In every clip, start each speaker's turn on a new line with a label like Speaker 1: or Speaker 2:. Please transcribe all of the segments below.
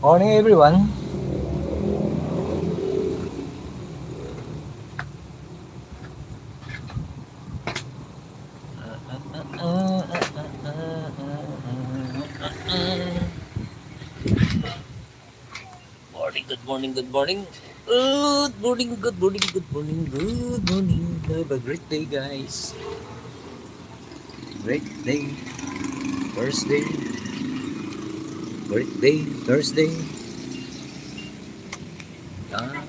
Speaker 1: Morning, everyone. Morning, good morning, good morning. Good morning, good morning, good morning, good morning. Have a great day, guys. Great day, Thursday. Great day, Thursday. Ah,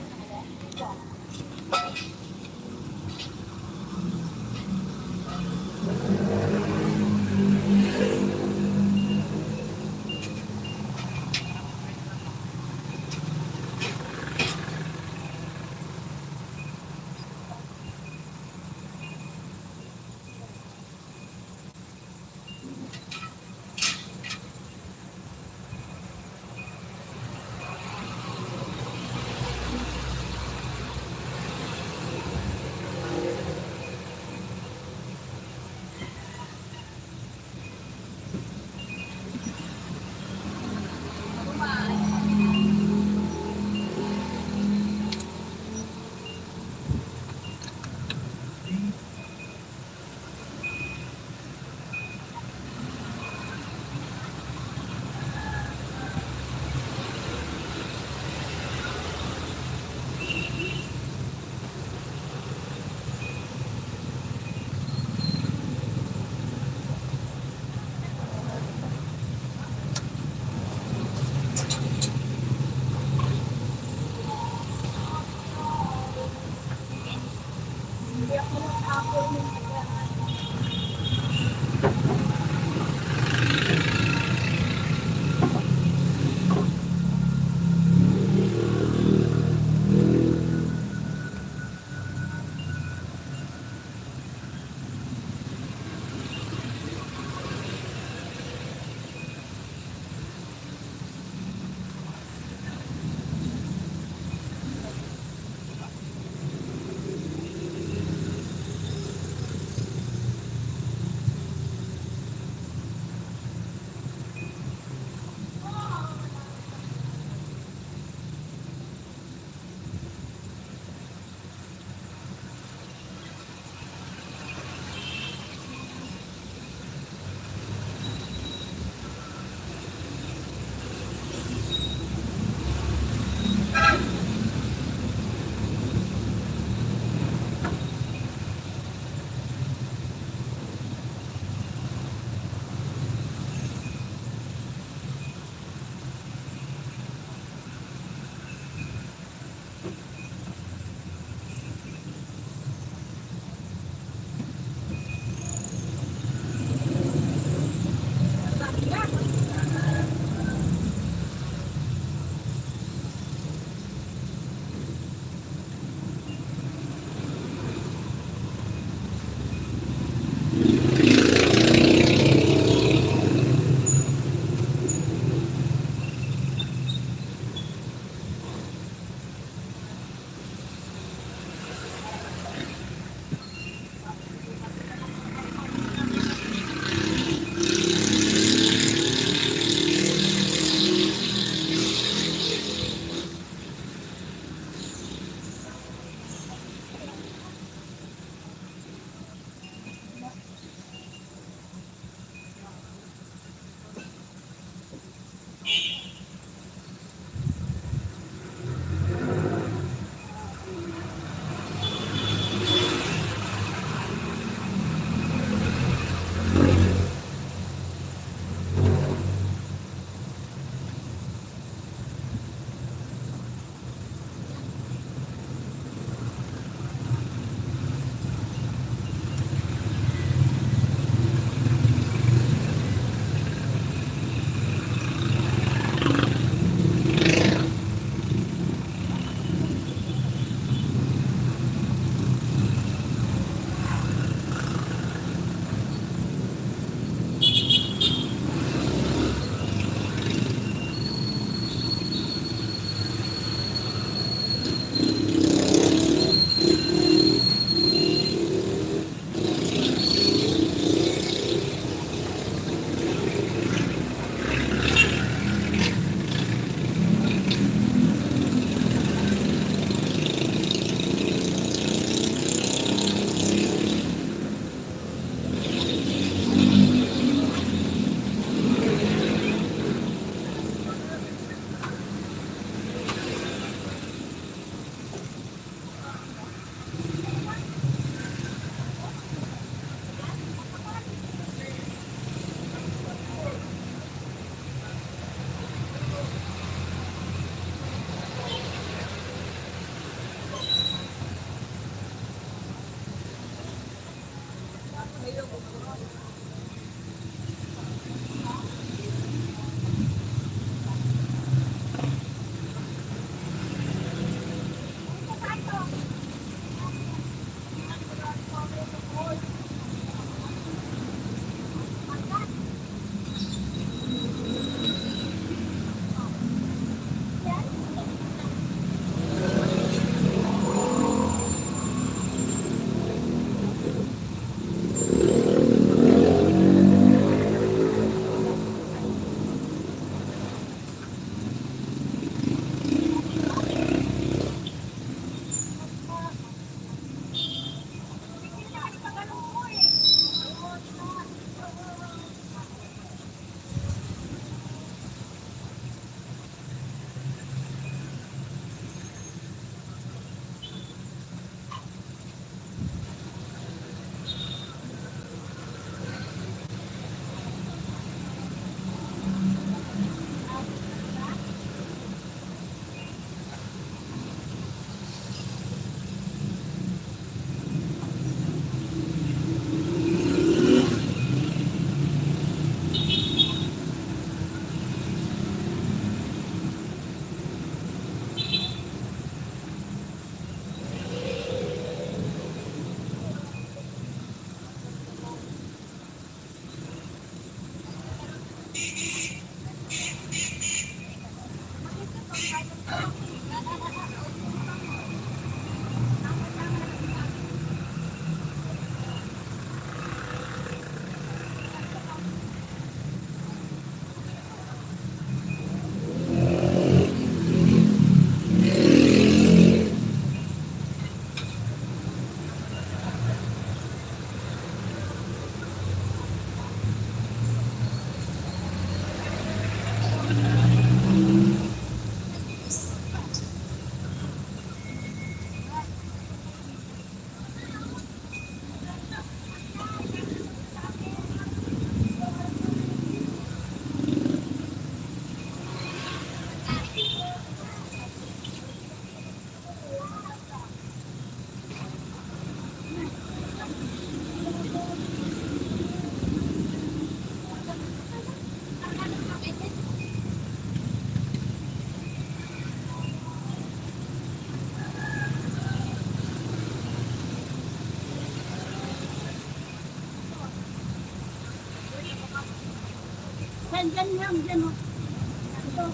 Speaker 2: Dyan lang, dyan o. Ito.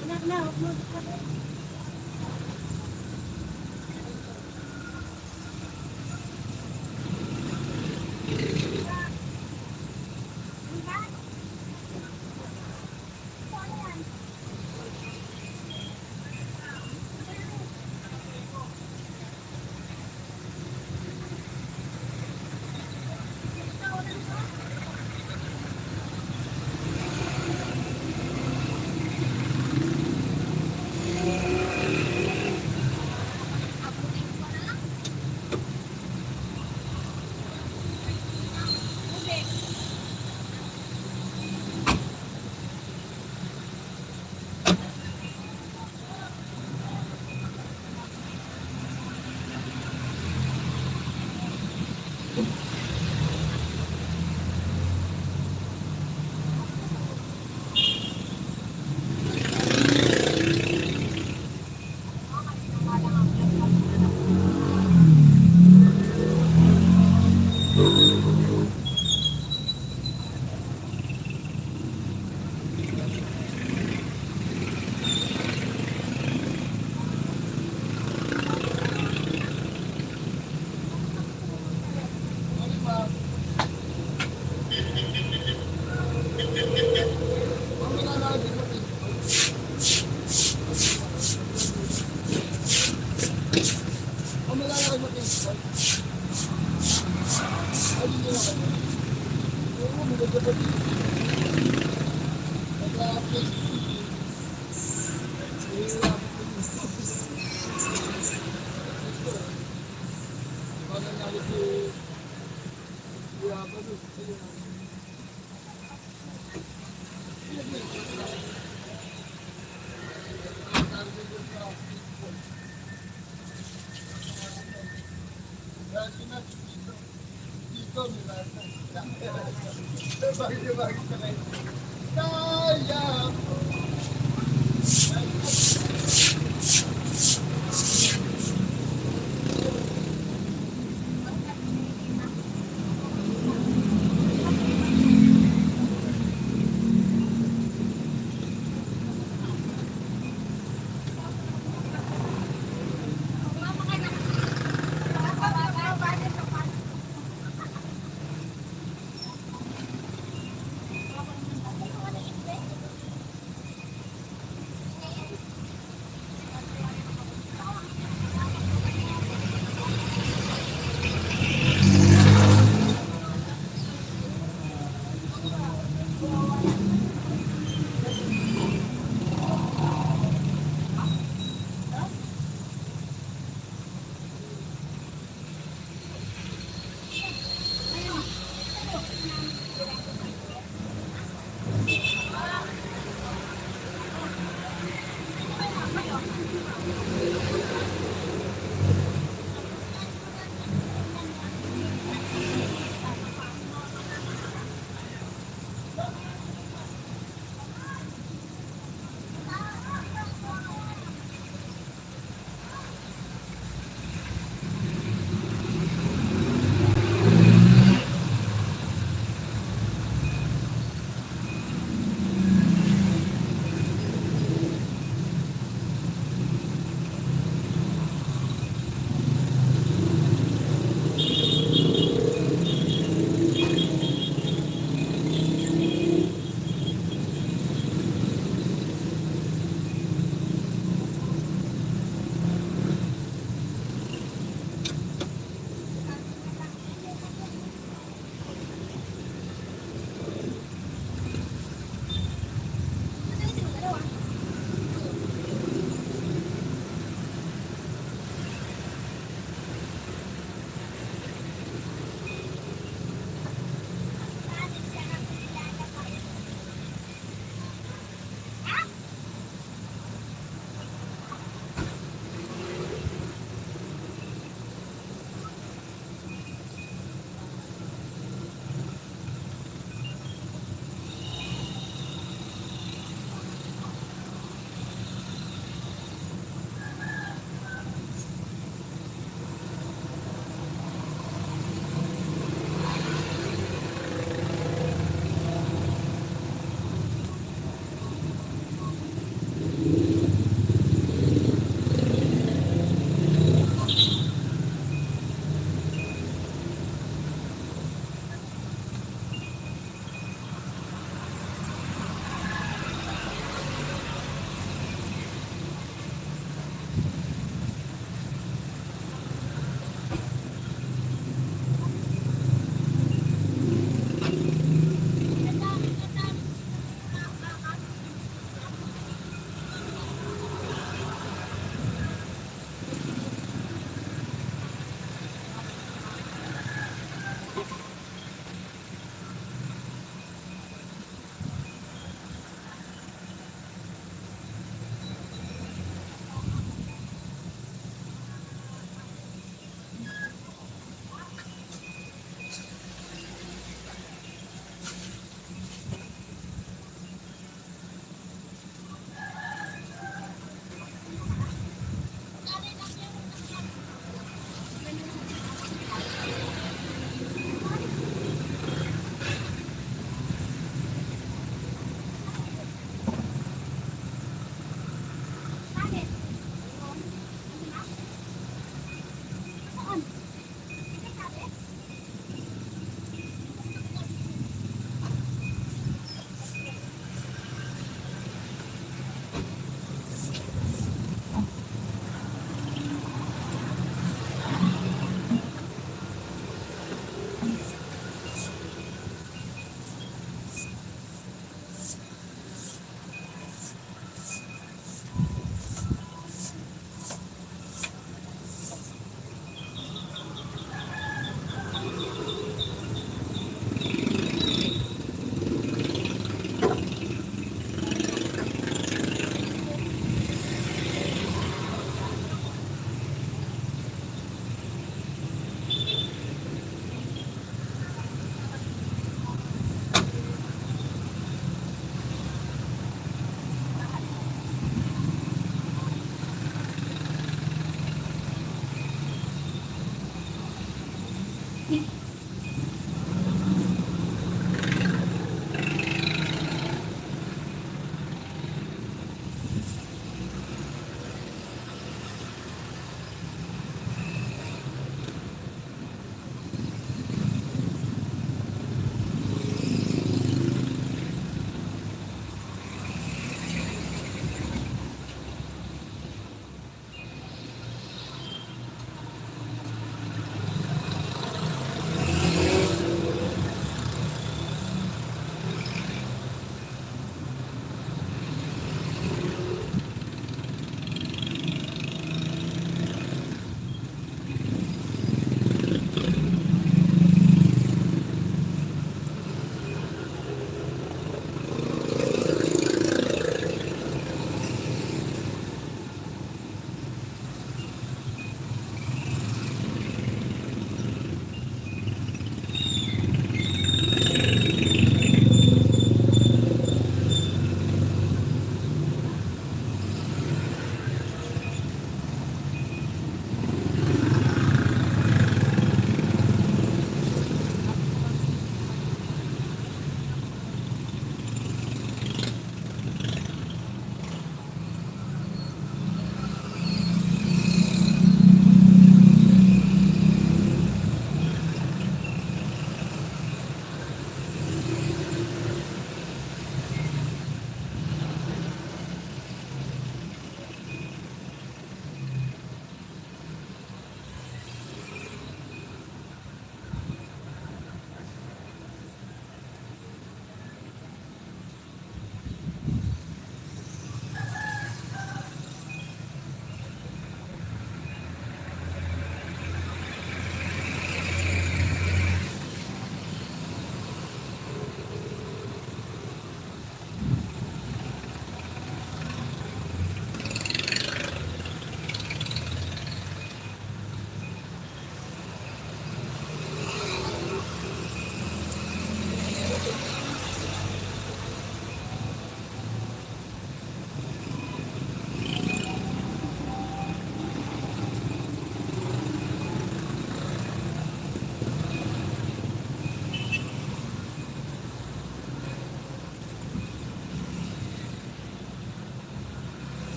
Speaker 2: Anak na, huwag mo.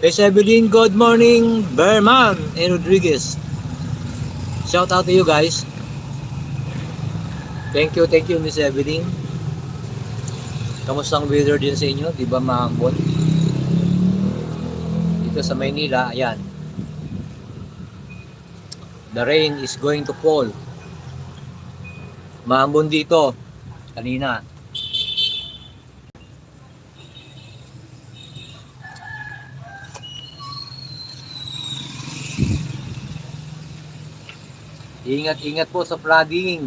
Speaker 1: Miss Evelyn, good morning. Berman and Rodriguez. Shout out to you guys. Thank you Miss Evelyn. Kamusta ang weather din sa inyo? Di ba maambon? Dito sa Maynila, ayan. The rain is going to fall. Maambon dito. Kanina. Ingat-ingat po sa flooding.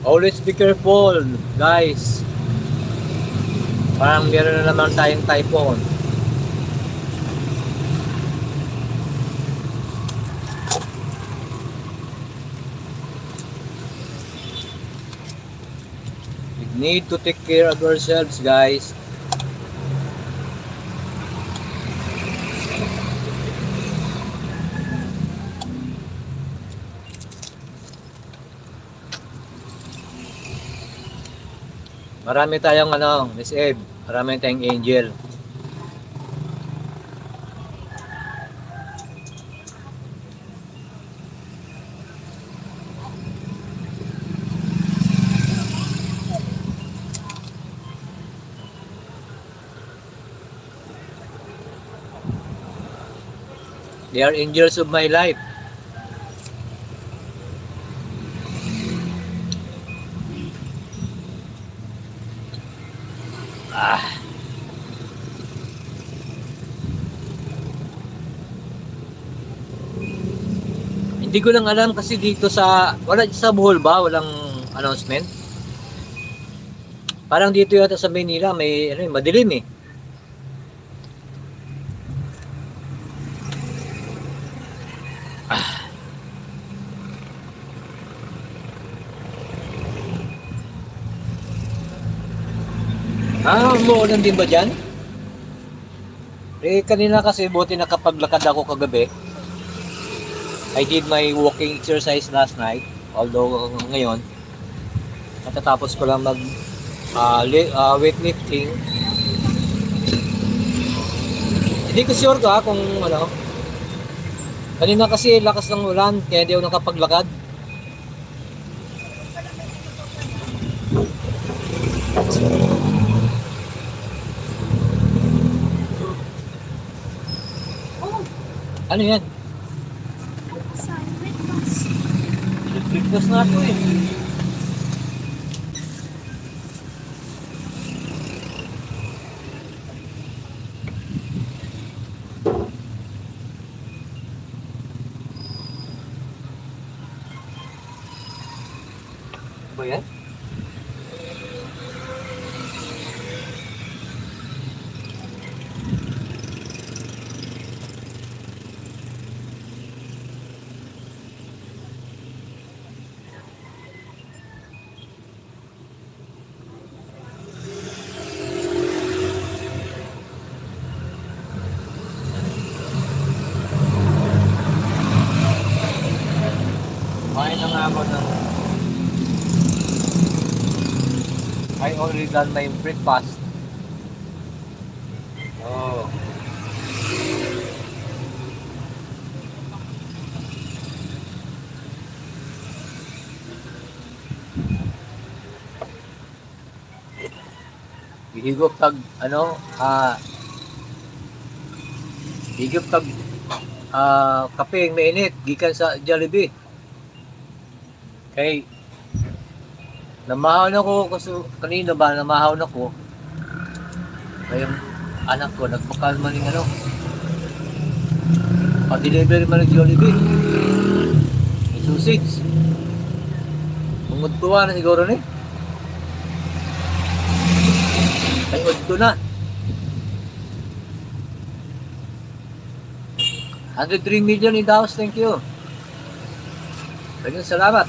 Speaker 1: Always be careful, guys. Parang meron na naman tayong typhoon. We need to take care of ourselves, guys. Marami tayong Miss Eve, marami tayong angel. They are angels of my life. Hindi ko lang alam kasi dito sa Bohol ba, walang announcement. Parang dito yata sa Manila may madilim eh. Umuulan din ba dyan? Kanina kasi buti nakapaglakad ako kagabi. I did my walking exercise last night. Although ngayon, natatapos ko lang mag weightlifting. Hindi ko sure kung kanina kasi lakas ng ulan, kaya di ako nakapaglakad. Ano yan? Breakfast na ito eh. Ba yan? Kumain na nga ako ng I already done my breakfast. Oh. Higop tag higop tag kape mainit gikan sa Jollibee. Kay namahaw na ko kasi kanina ba namahaw na ko. Kaya anak ko nagpakal man ng pa-delivery man ng Jollibee. May sausage. Umudtuwa na siguro ni. Ay udto na. 103 million in the house, thank you. Maraming salamat.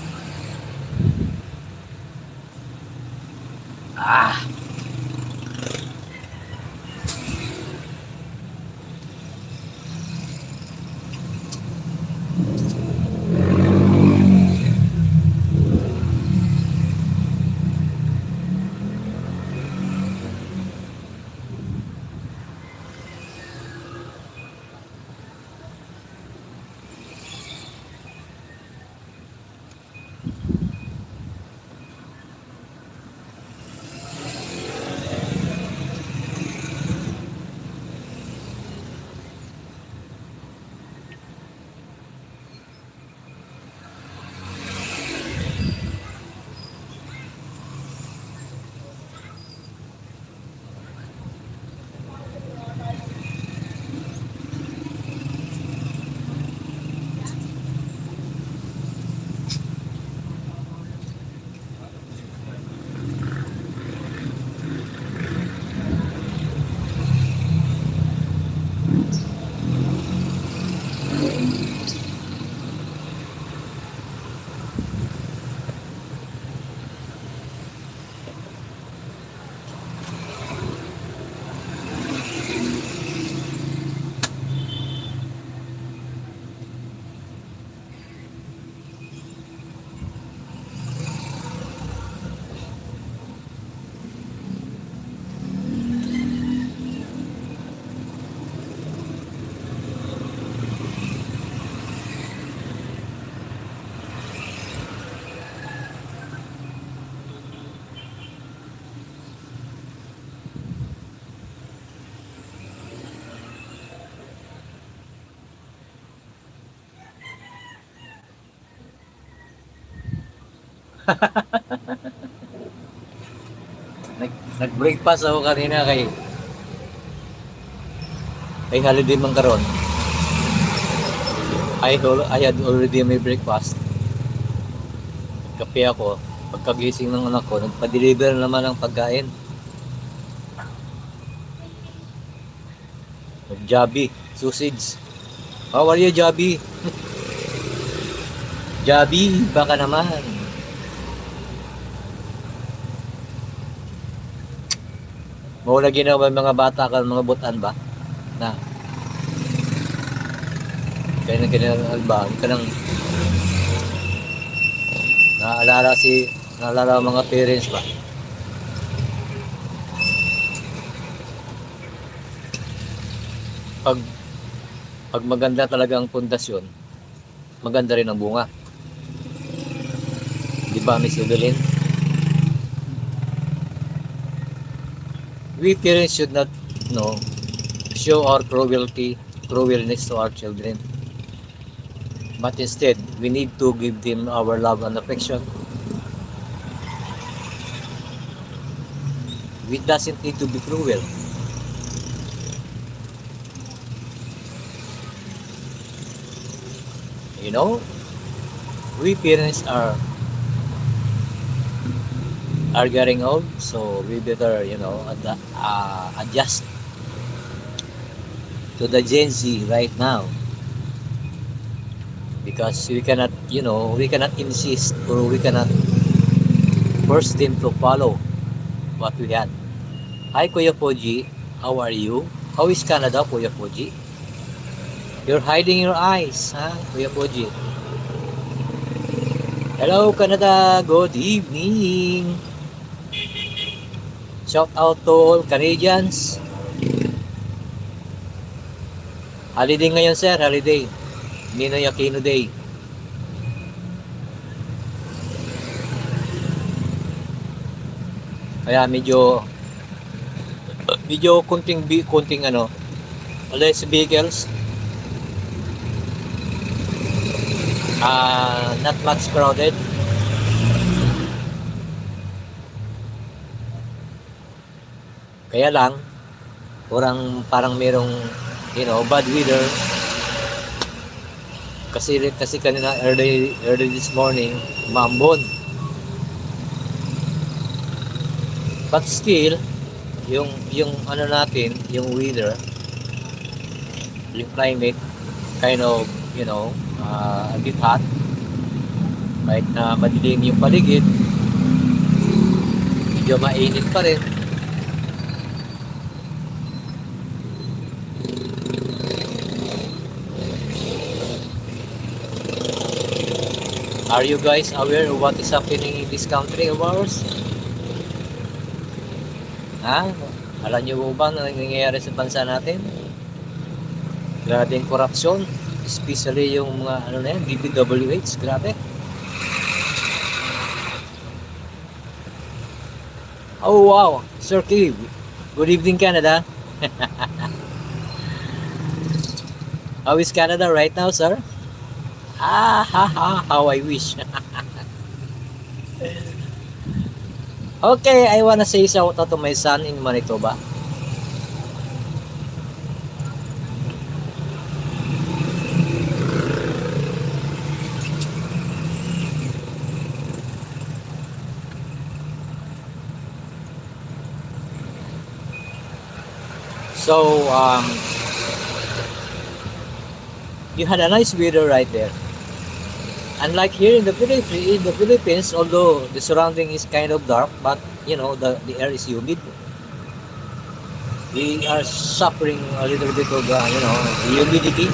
Speaker 1: Nag-breakfast ako kanina kay holiday man karon. I had already my breakfast. Kape ako. Pagkagising ng anak ko, nagpa-deliver naman ng pagkain. Nag-Joby, sausage. How are you, Joby? Joby, baka naman. Mawala ginawa mga bata ka, mga butan ba? Na, kaya na kinalba, kanang naalala mga parents ba? Pag, pag maganda talaga ang pundasyon, maganda rin ang bunga. Di ba, Miss Evelyn? We parents should not, show our cruelness to our children. But instead, we need to give them our love and affection. We doesn't need to be cruel. You know, we parents are getting old, so we better, adjust to the Gen Z right now. Because we cannot insist, or we cannot force them to follow what we had. Hi, Kuya Poji. How are you? How is Canada, Kuya Poji? You're hiding your eyes, ha, Kuya Poji? Hello, Canada. Good evening. Shout out to all Canadians. Holiday ngayon, sir. Holiday. Ninoy Aquino Day. Kaya medyo kunting less vehicles. Not much crowded. Kaya lang parang merong bad weather. Kasi kanina early this morning, umambon. But still, yung natin, yung weather, yung climate, kind of, a bit hot. Kahit na madilim yung paligid, medyo mainit pa rin. Are you guys aware of what is happening in this country of ours? Ha? Alam niyo ba na nangyayari sa bansa natin? Grabe yung korupsyon, especially yung mga DPWH, grabe. Oh wow, Sir Steve. Good evening, Canada. How is Canada right now, sir? How I wish. Okay, I wanna say shout out to my son in Manitoba. So, you had a nice weather right there. Unlike here in the Philippines, although the surrounding is kind of dark, but the air is humid. We are suffering a little bit of the humidity.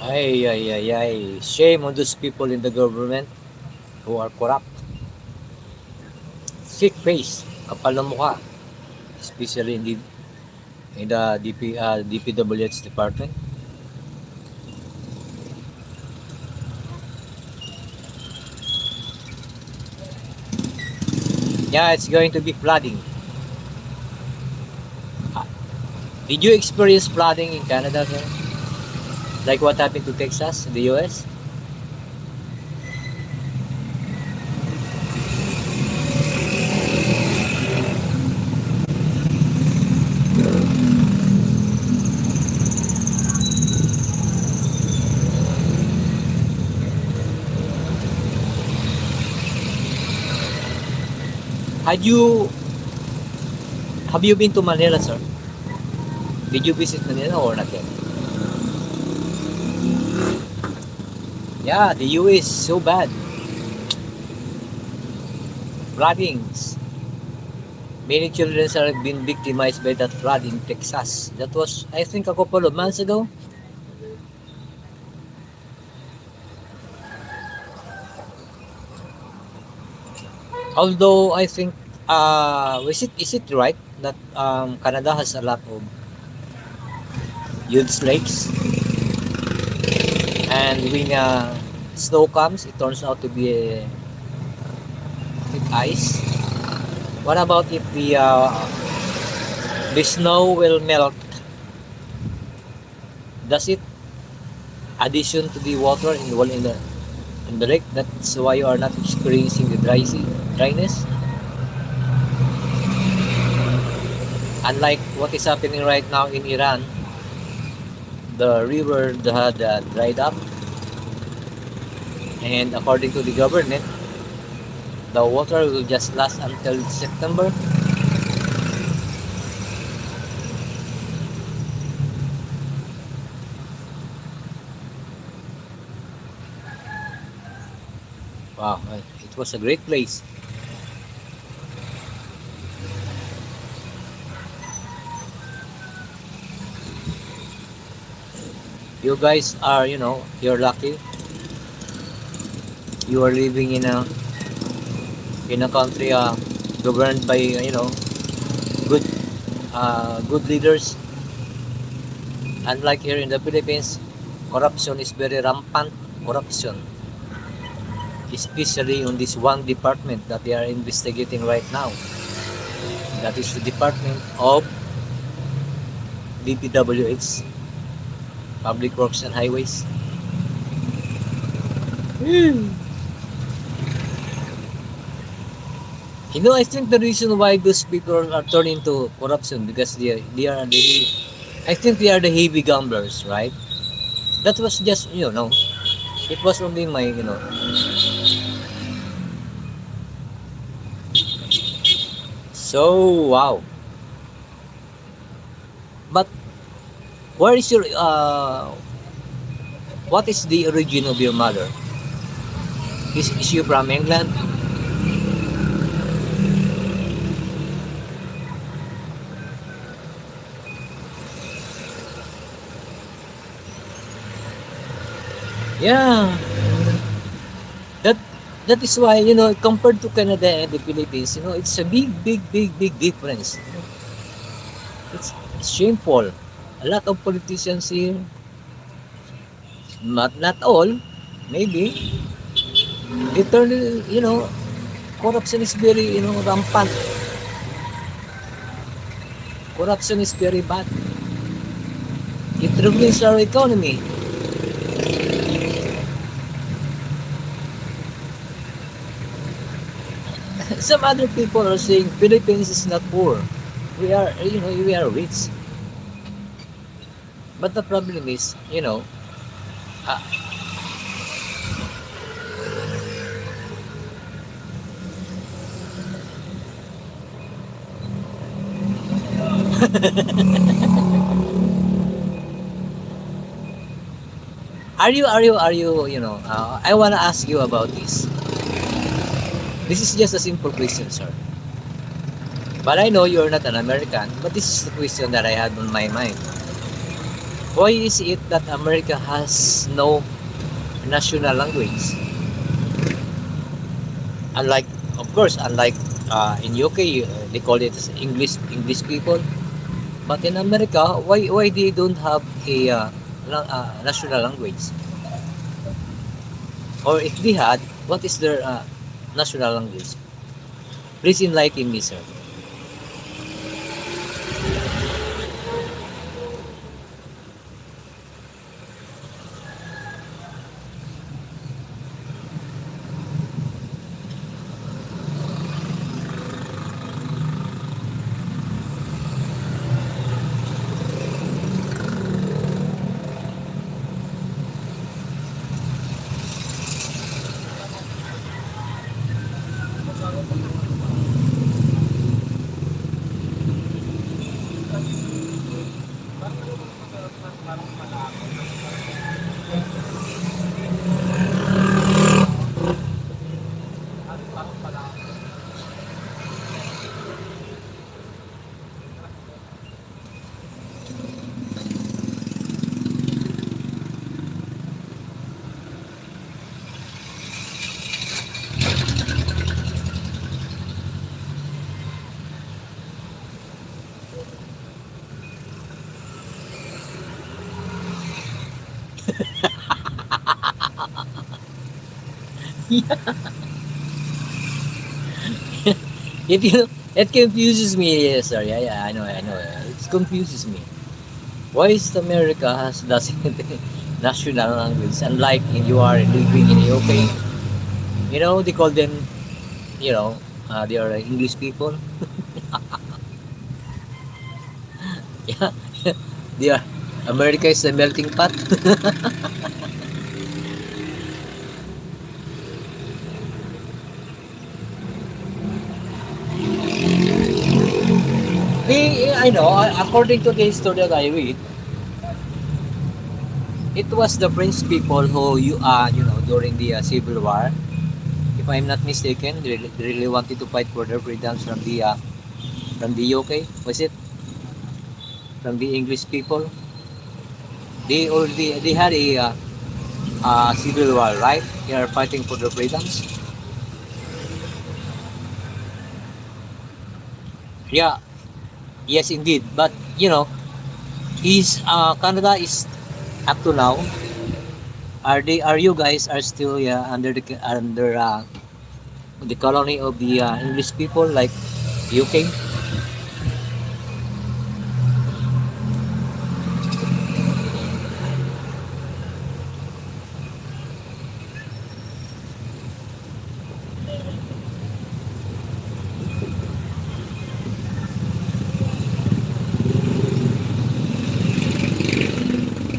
Speaker 1: Ay. Shame on those people in the government who are corrupt. Sick face, kapal ng mukha, especially in the DPWH department. Yeah, it's going to be flooding. Ah, Did you experience flooding in Canada, sir? Like what happened to Texas in the US? Had you have you been to Manila, sir? Did you visit Manila or not yet? Yeah, the US is so bad. Floodings. Many children have been victimized by that flood in Texas. That was, I think, a couple of months ago. Although I think, is it right that Canada has a lot of huge lakes, and when snow comes, it turns out to be a thick ice. What about if the snow will melt? Does it addition to the water in the lake? That's why you are not experiencing the dryness. Unlike what is happening right now in Iran, the river had dried up, and according to the government, the water will just last until September. Wow, it was a great place. You guys are, you're lucky. You are living in a country governed by, good good leaders. Unlike here in the Philippines, corruption is very rampant. Corruption, especially on this one department that they are investigating right now. That is the Department of DPWH, Public Works and Highways. I think the reason why those people are turning to corruption because I think they are the heavy gamblers, right? That was just, it was only my, so wow. But where is your, what is the origin of your mother? Is she from England? Yeah, that that is why, compared to Canada and the Philippines, it's a big, big, big, big difference. It's shameful. A lot of politicians here, not all, maybe, they turn, corruption is very, rampant. Corruption is very bad. It ruins our economy. Some other people are saying Philippines is not poor. We are rich. But the problem is, uh, I want to ask you about this. This is just a simple question, sir. But I know you're not an American, but this is the question that I had on my mind. Why is it that America has no national language? Unlike, of course, unlike in UK, they call it as English people. But in America, why they don't have a national language? Or if they had, what is their national language? Please enlighten me, sir. It it confuses me, yes, sir. Yeah, yeah, I know. It confuses me. Why is America has doesn't national language? Unlike in you are living in UK, they call them, you know, they are English people. Yeah, they are. America is a melting pot. I know. According to the history that I read, it was the French people who during the Civil War, if I'm not mistaken, they really wanted to fight for their freedoms from the UK. Was it from the English people? They had a civil war, right? They are fighting for their freedoms. Yeah, yes, indeed. But is Canada is up to now. Are you guys are still, yeah, under the colony of the English people like UK?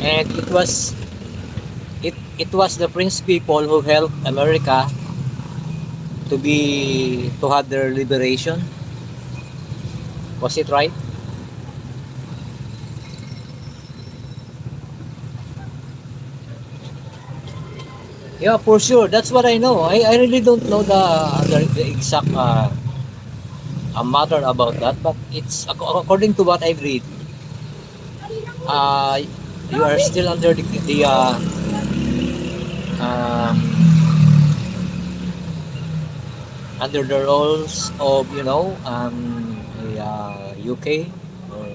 Speaker 1: And it was the French people who helped America to have their liberation. Was it right? Yeah, for sure. That's what I know. I really don't know the exact matter about that, but it's according to what I've read. Uh, you are still under the um, under the rules of the, UK or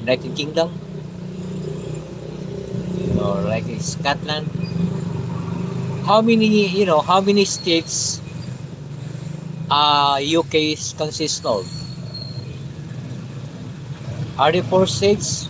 Speaker 1: United Kingdom or like Scotland. How many states UK consists of? Are there four states?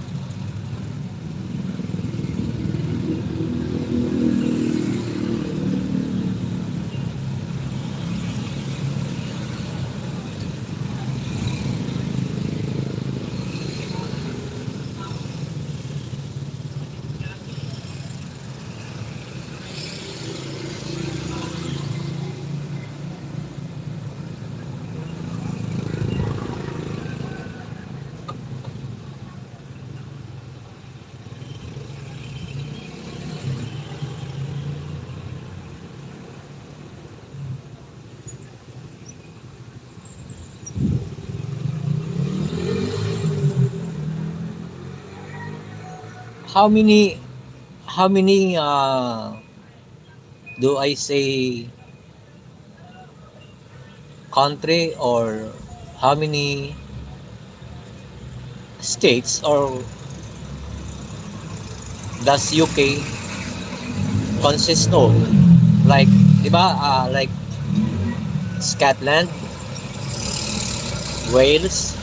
Speaker 1: How many do I say country or how many states or does UK consist of? Like, di ba? Like Scotland, Wales.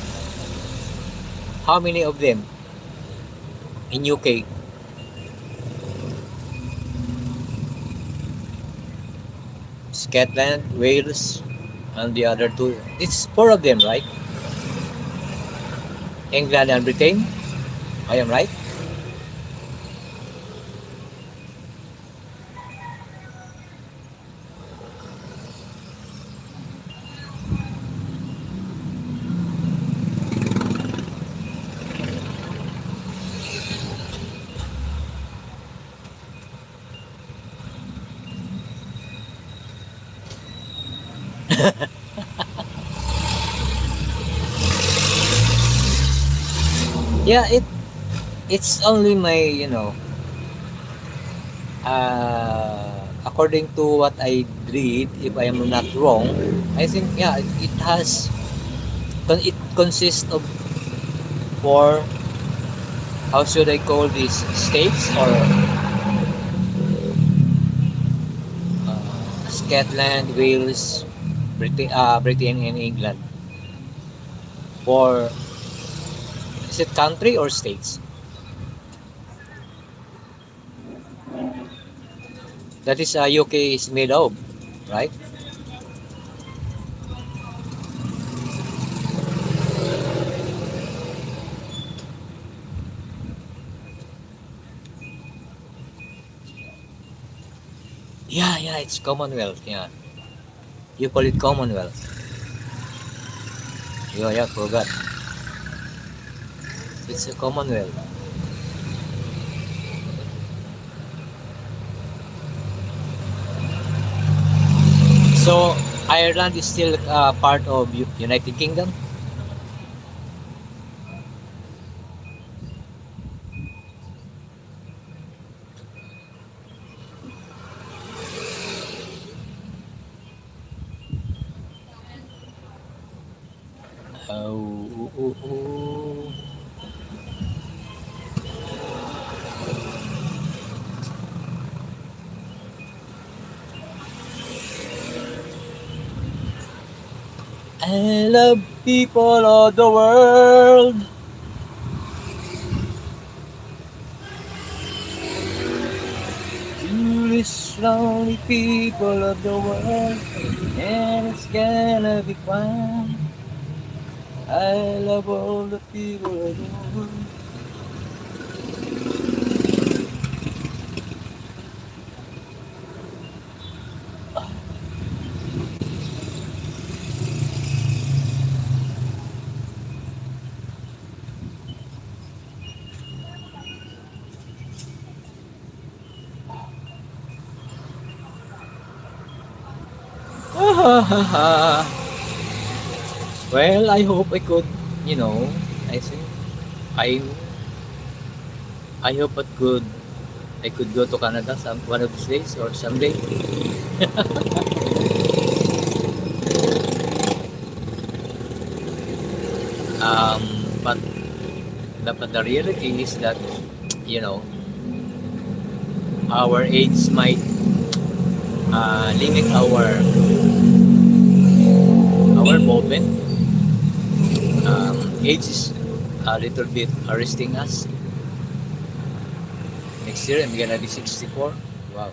Speaker 1: How many of them in UK? Scotland, Wales, and the other two. It's four of them, right? England and Britain. I am right. Yeah, it's only my according to what I read, if I am not wrong, I think yeah, it consists of four. How should I call these states or Scotland, Wales, Britain, and England. For is it country or states? That is UK is made of, right? Yeah, yeah, it's Commonwealth. Yeah, you call it Commonwealth. Yeah, yeah, forgot. It's a Commonwealth. So Ireland is still part of United Kingdom. Oh, oh, oh. I love people of the world. Foolish, lonely people of the world, and it's gonna be fine. I love all the people of the world. Well, I hope I could, you know, I think I I hope I could go to Canada some one of these days or someday. Um, but the reality is that you know our age might limit our movement. Age is a little bit arresting us. Next year I'm gonna be 64. Wow.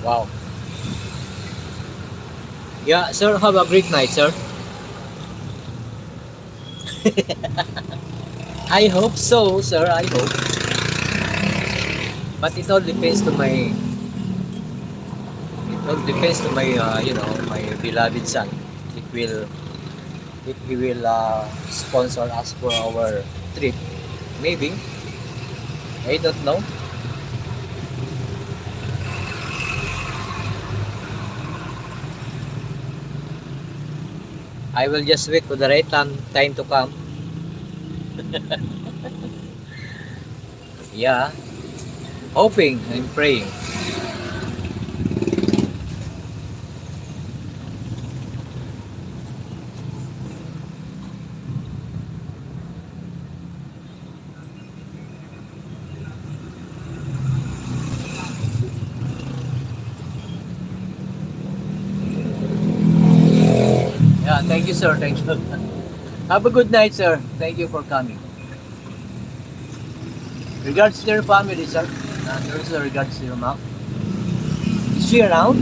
Speaker 1: Wow. Yeah, sir, have a great night, sir. I hope so, sir. I hope. But it all depends to my my beloved son. It will if he will sponsor us for our trip. Maybe. I don't know. I will just wait for the right time to come. Yeah, hoping and praying. Yeah, thank you, sir. Thank you. Have a good night, sir. Thank you for coming. Regards to your family, sir. And also regards to your mom. Is she around?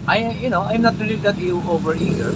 Speaker 1: I'm not really that you over eager.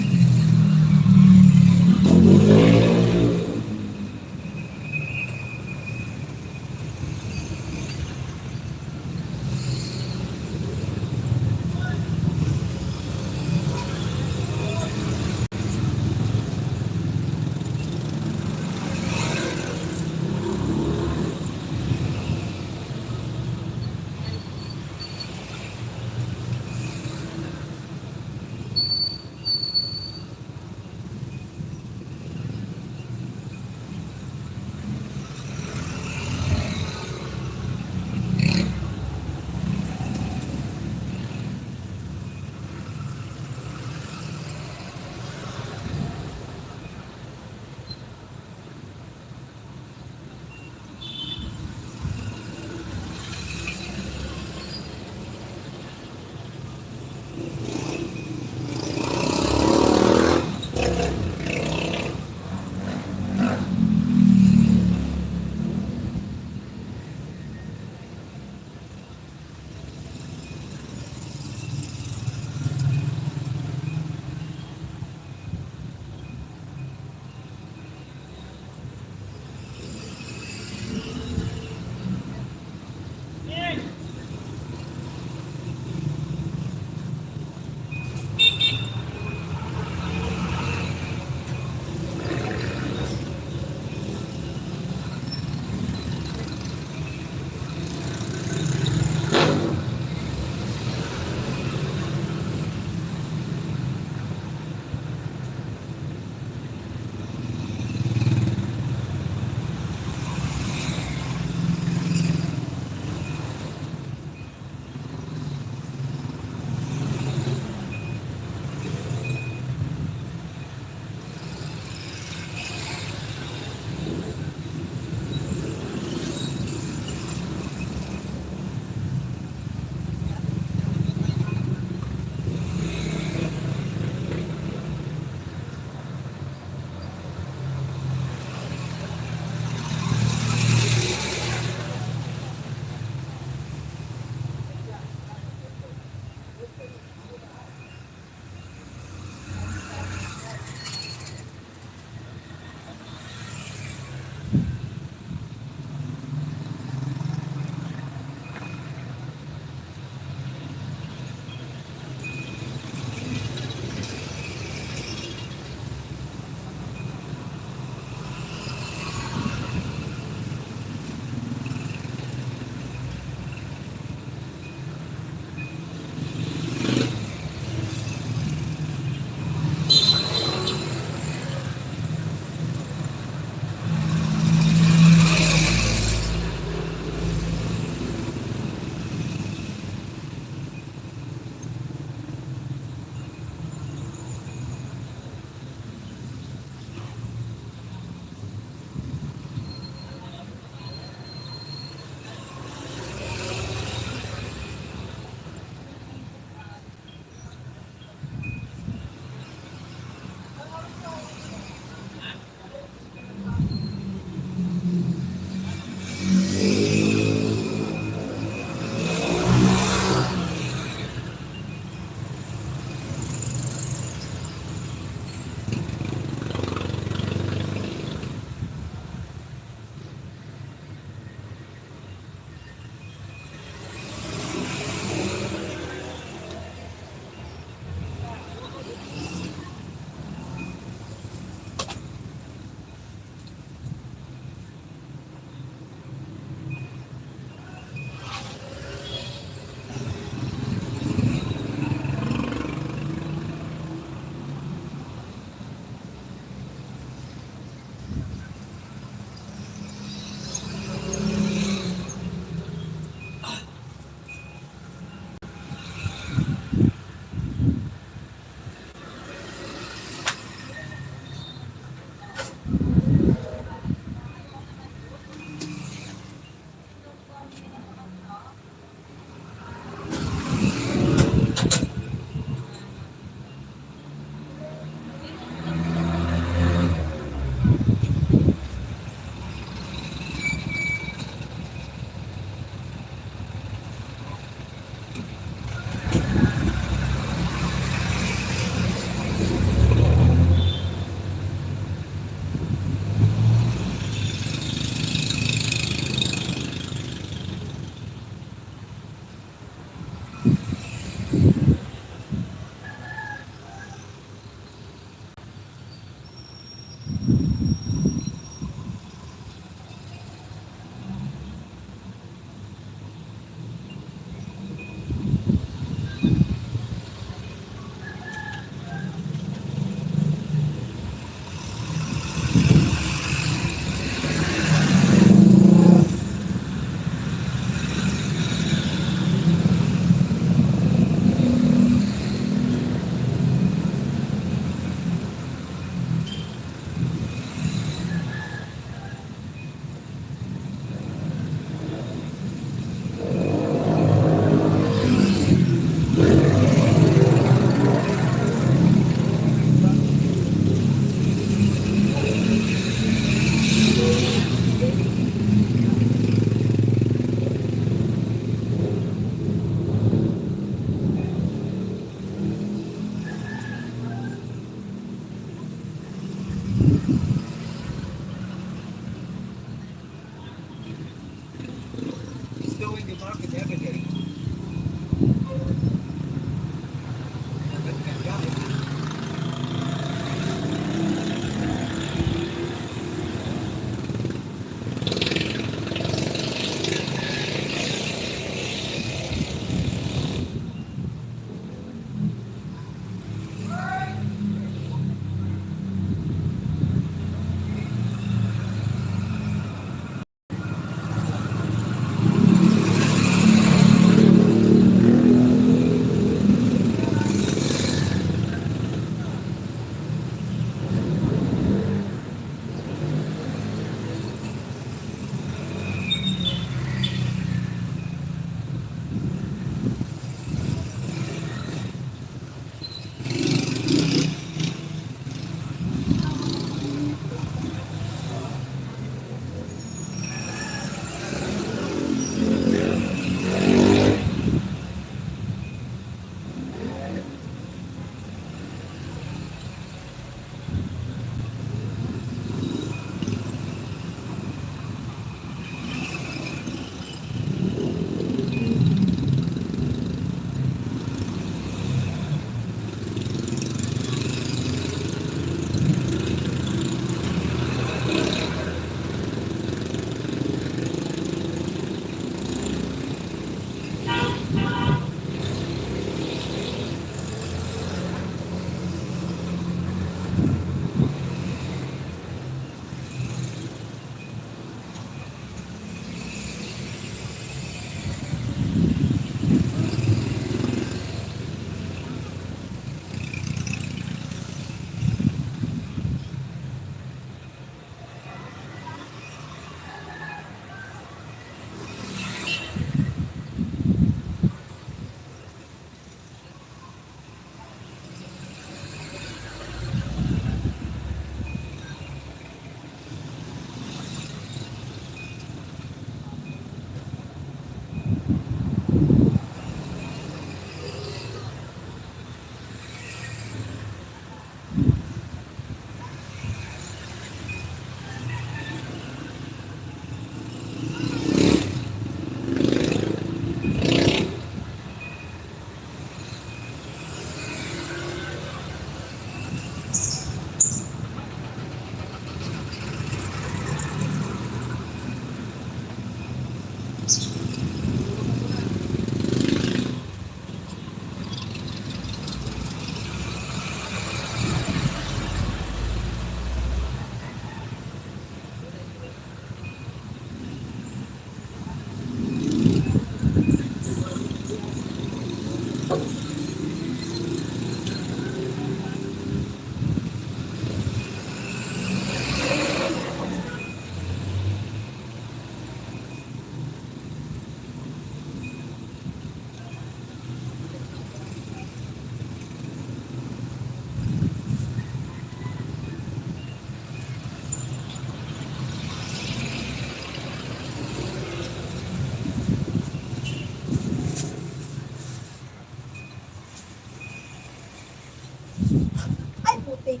Speaker 2: Ay, putik.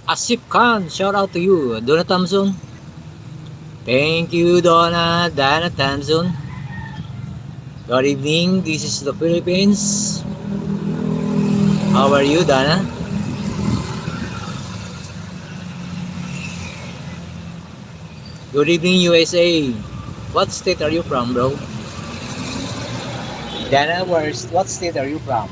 Speaker 1: Asif Khan, shout out to you. Donna Thompson. Thank you, Donna Thompson. Good evening. This is the Philippines. How are you, Donna? Good evening, USA. What state are you from, bro? Dana, what state are you from?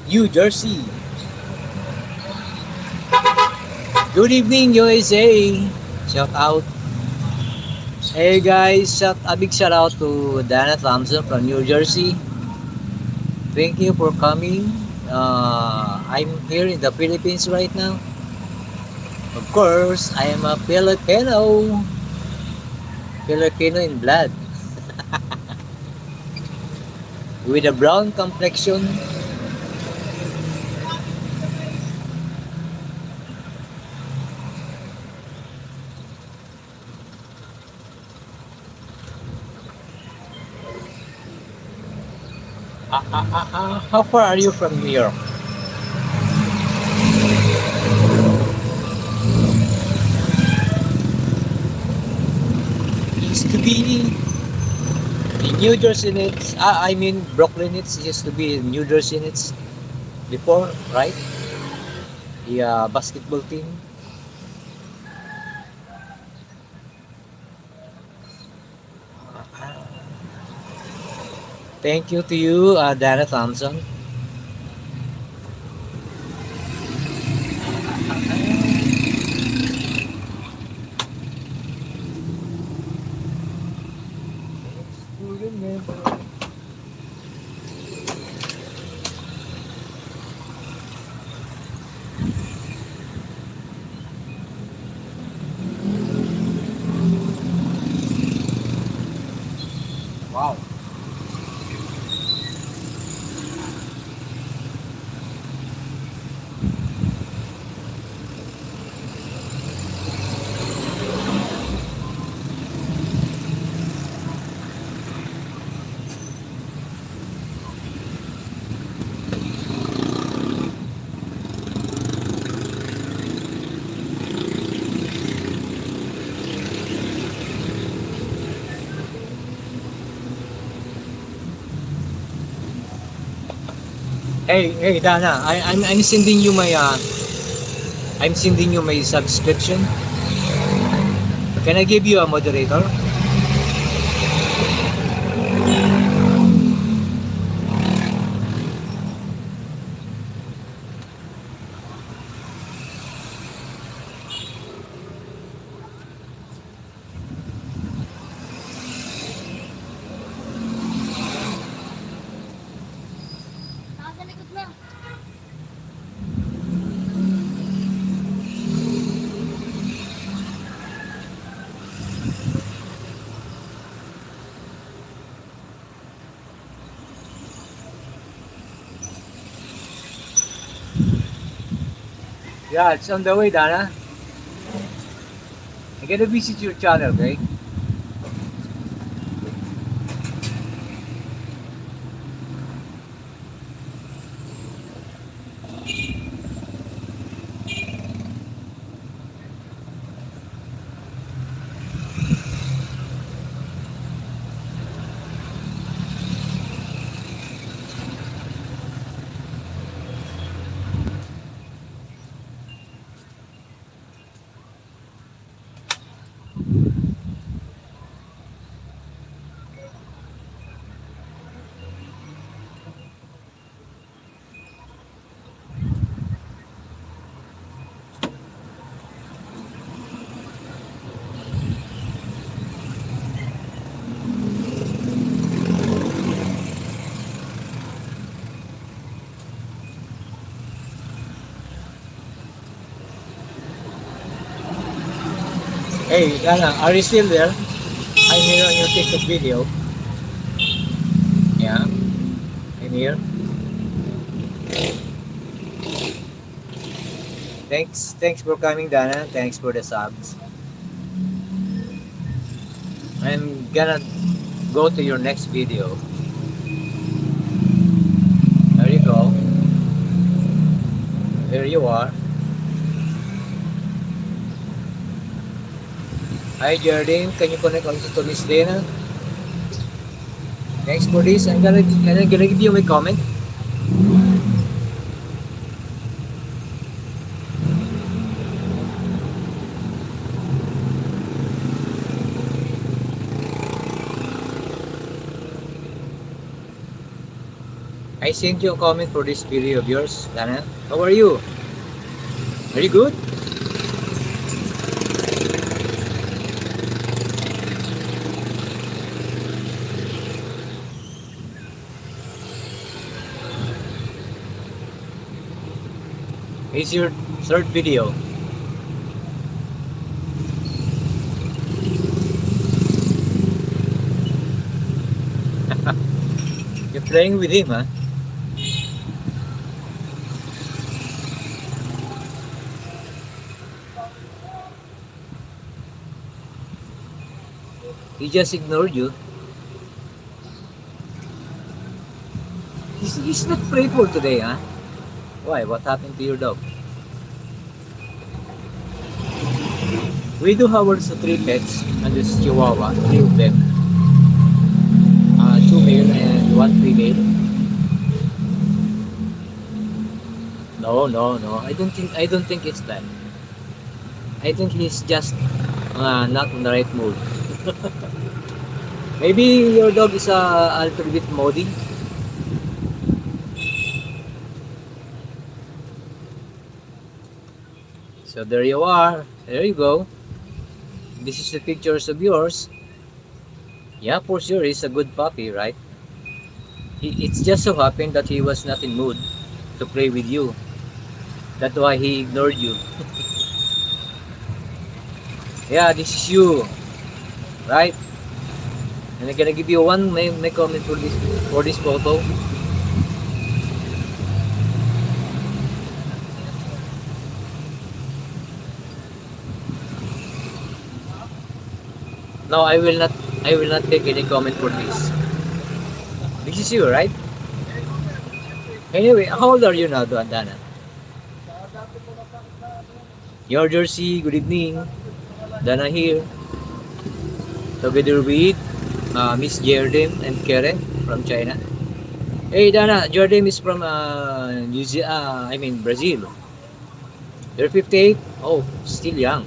Speaker 1: New Jersey. Good evening, USA. Shout out. Hey guys, a big shout out to Dana Thompson from New Jersey. Thank you for coming. I'm here in the Philippines right now. Of course, I am a Filipino. Filipino in blood. With a brown complexion. How far are you from New York? Used to be in New Jersey Nets. I mean Brooklyn Nets used to be in New Jersey Nets before, right? The basketball team. Thank you to you, Dana Thompson. Wow. Hey Dana, I'm sending you my I'm sending you my subscription. Can I give you a moderator?
Speaker 2: Nasa likod na.
Speaker 1: Yeah, it's on the way, Dana. I'm gonna visit your channel, okay? Hey, Dana, are you still there? I'm here on your TikTok video. Yeah, I'm here. Thanks for coming, Dana. Thanks for the subs. I'm gonna go to your next video. There you go. Here you are. Hi, Jardine. Can you connect also to Miss Dana? Thanks for this. I'm gonna give you my comment. I sent you a comment for this video of yours, Dana. How are you? Very good? It's your third video. You're playing with him, huh? He just ignored you. He's not playful today, huh? Why? What happened to your dog? We do have also three pets, and this Chihuahua, three of them. Two male and one female. No, no, no. I don't think it's that. I think he's just not in the right mood. Maybe your dog is a little bit moody. So there you are. There you go. This is the pictures of yours. Yeah, for sure, he's a good puppy, right? It's just so happened that he was not in mood to play with you. That's why he ignored you. Yeah, this is you, right? And I'm gonna give you one my comment for this photo. No, I will not take any comment for this. This is you, right? Anyway, how old are you now, Dana? Your Jersey, good evening. Dana here. Together with Miss Jerdim and Karen from China. Hey Dana, Jerdim is from Brazil. You're 58? Oh, still young.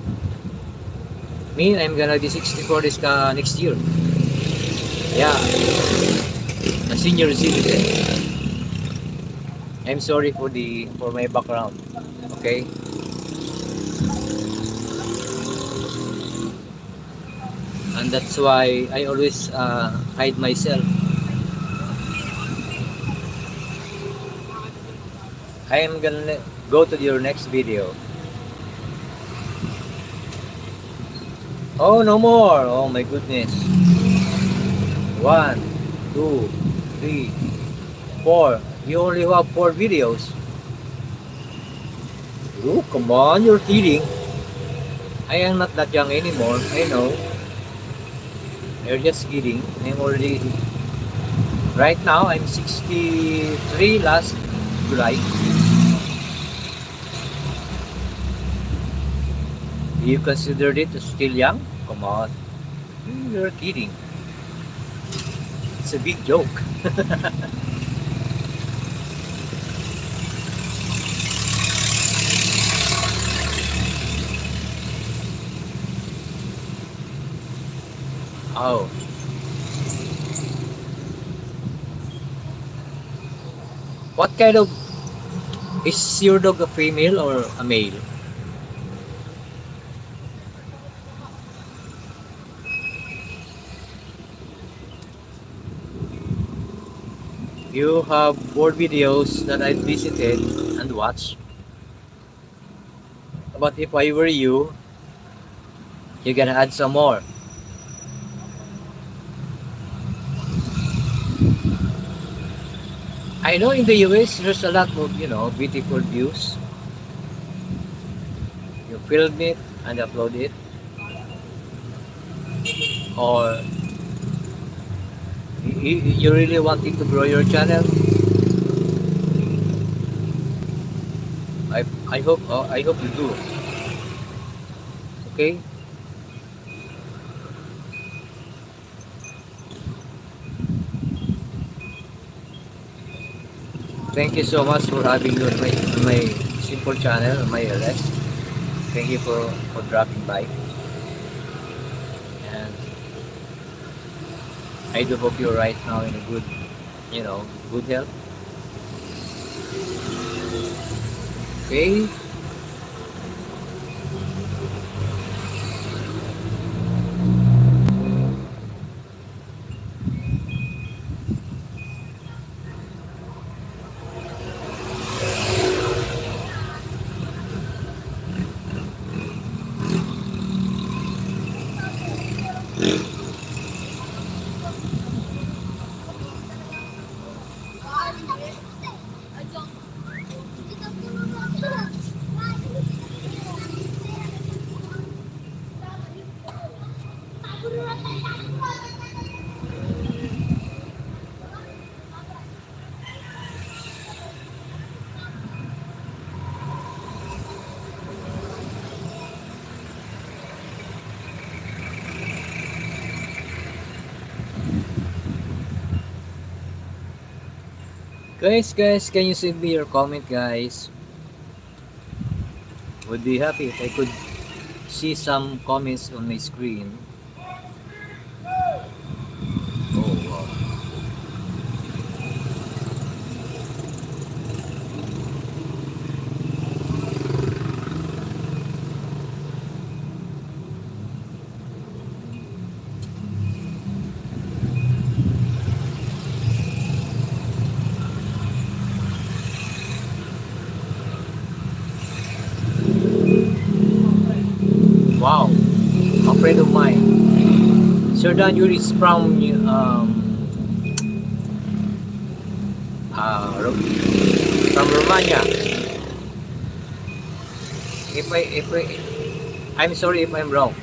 Speaker 1: Me, I'm gonna be 64 next year. Yeah, a senior citizen. I'm sorry for my background. Okay? And that's why I always hide myself. I am gonna go to your next video. Oh, no more. Oh my goodness. 1, 2, 3, 4. You only have 4 videos. Oh, come on, you're kidding. I am not that young anymore. I know. You're just kidding. I'm already. Right now, I'm 63 last July. You considered it still young? Come on. You're kidding. It's a big joke. Oh. What kind of... Is your dog a female or a male? You have 4 videos that I visited and watched. But if I were you, you're gonna add some more. I know in the US there's a lot of, beautiful views. You film it and upload it. Or you really wanting to grow your channel. I hope you do. Okay? Thank you so much for having me on my simple channel, on my LS. Thank you for dropping by. And I do hope you're right now in a good health. Okay? Guys, can you send me your comment, guys? Would be happy if I could see some comments on my screen. Oh, wow. Wow, a friend of mine. Sir Dan, you is from from Romania. I'm sorry if I'm wrong.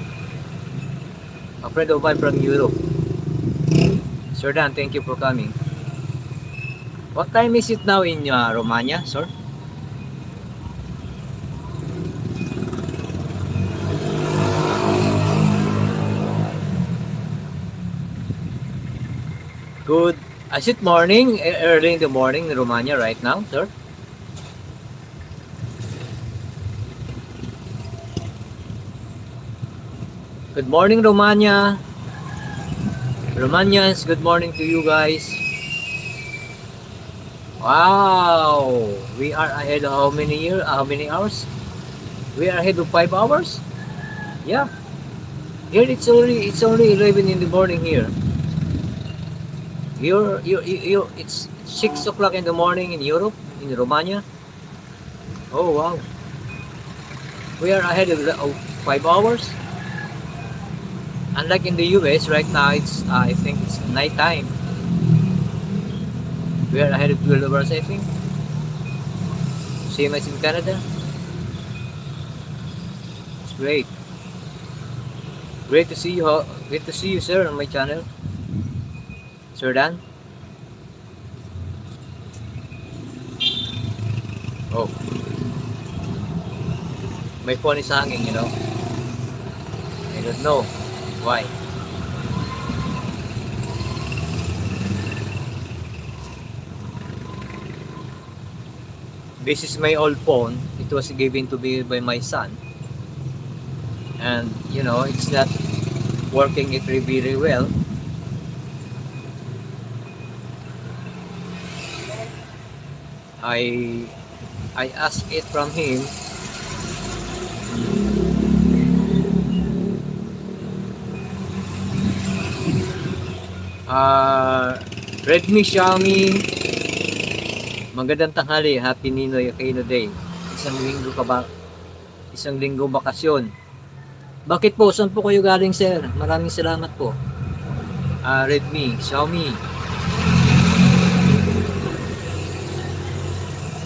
Speaker 1: A friend of mine from Europe. Sir Dan, thank you for coming. What time is it now in Romania, sir? Good. Is it morning? Early in the morning in Romania right now, sir? Good morning, Romania. Romanians, good morning to you guys. Wow, we are ahead of how many hours? We are ahead of 5 hours? Yeah. Here it's only 11 in the morning here. It's 6 o'clock in the morning in Europe, in Romania. Oh wow. We are ahead of 5 hours. Unlike in the US, right now it's I think it's night time. We are ahead of 12 hours, I think. Same as in Canada. It's great. Great to see you. Great to see you, sir, on my channel. Sir Dan. Oh, my phone is hanging. I don't know why. This is my old phone. It was given to me by my son, and it's not working it really well. I I asked it from him. Redmi, Xiaomi, magandang tanghali, Happy Ninoy Aquino Day. Isang linggo bakasyon. Bakit po? Saan po kayo galing, sir? Maraming salamat po. Redmi, Xiaomi.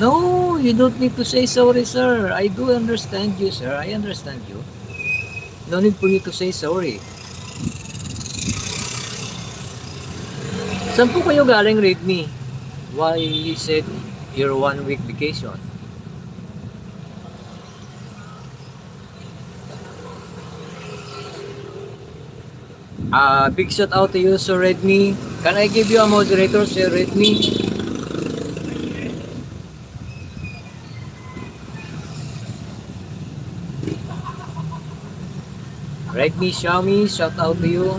Speaker 1: No, you don't need to say sorry, sir. I do understand you, sir. I understand you. No need for you to say sorry. Saan po kayo galing, Redmi? Why you said your 1 week vacation? Big shout out to you, Sir Redmi. Can I give you a moderator, Sir Redmi? Redmi, Xiaomi, shout out to you.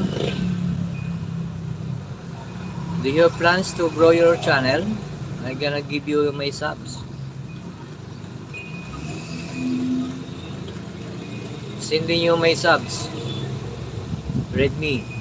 Speaker 1: Do you have plans to grow your channel? I'm gonna give you my subs. Sending you my subs. Redmi.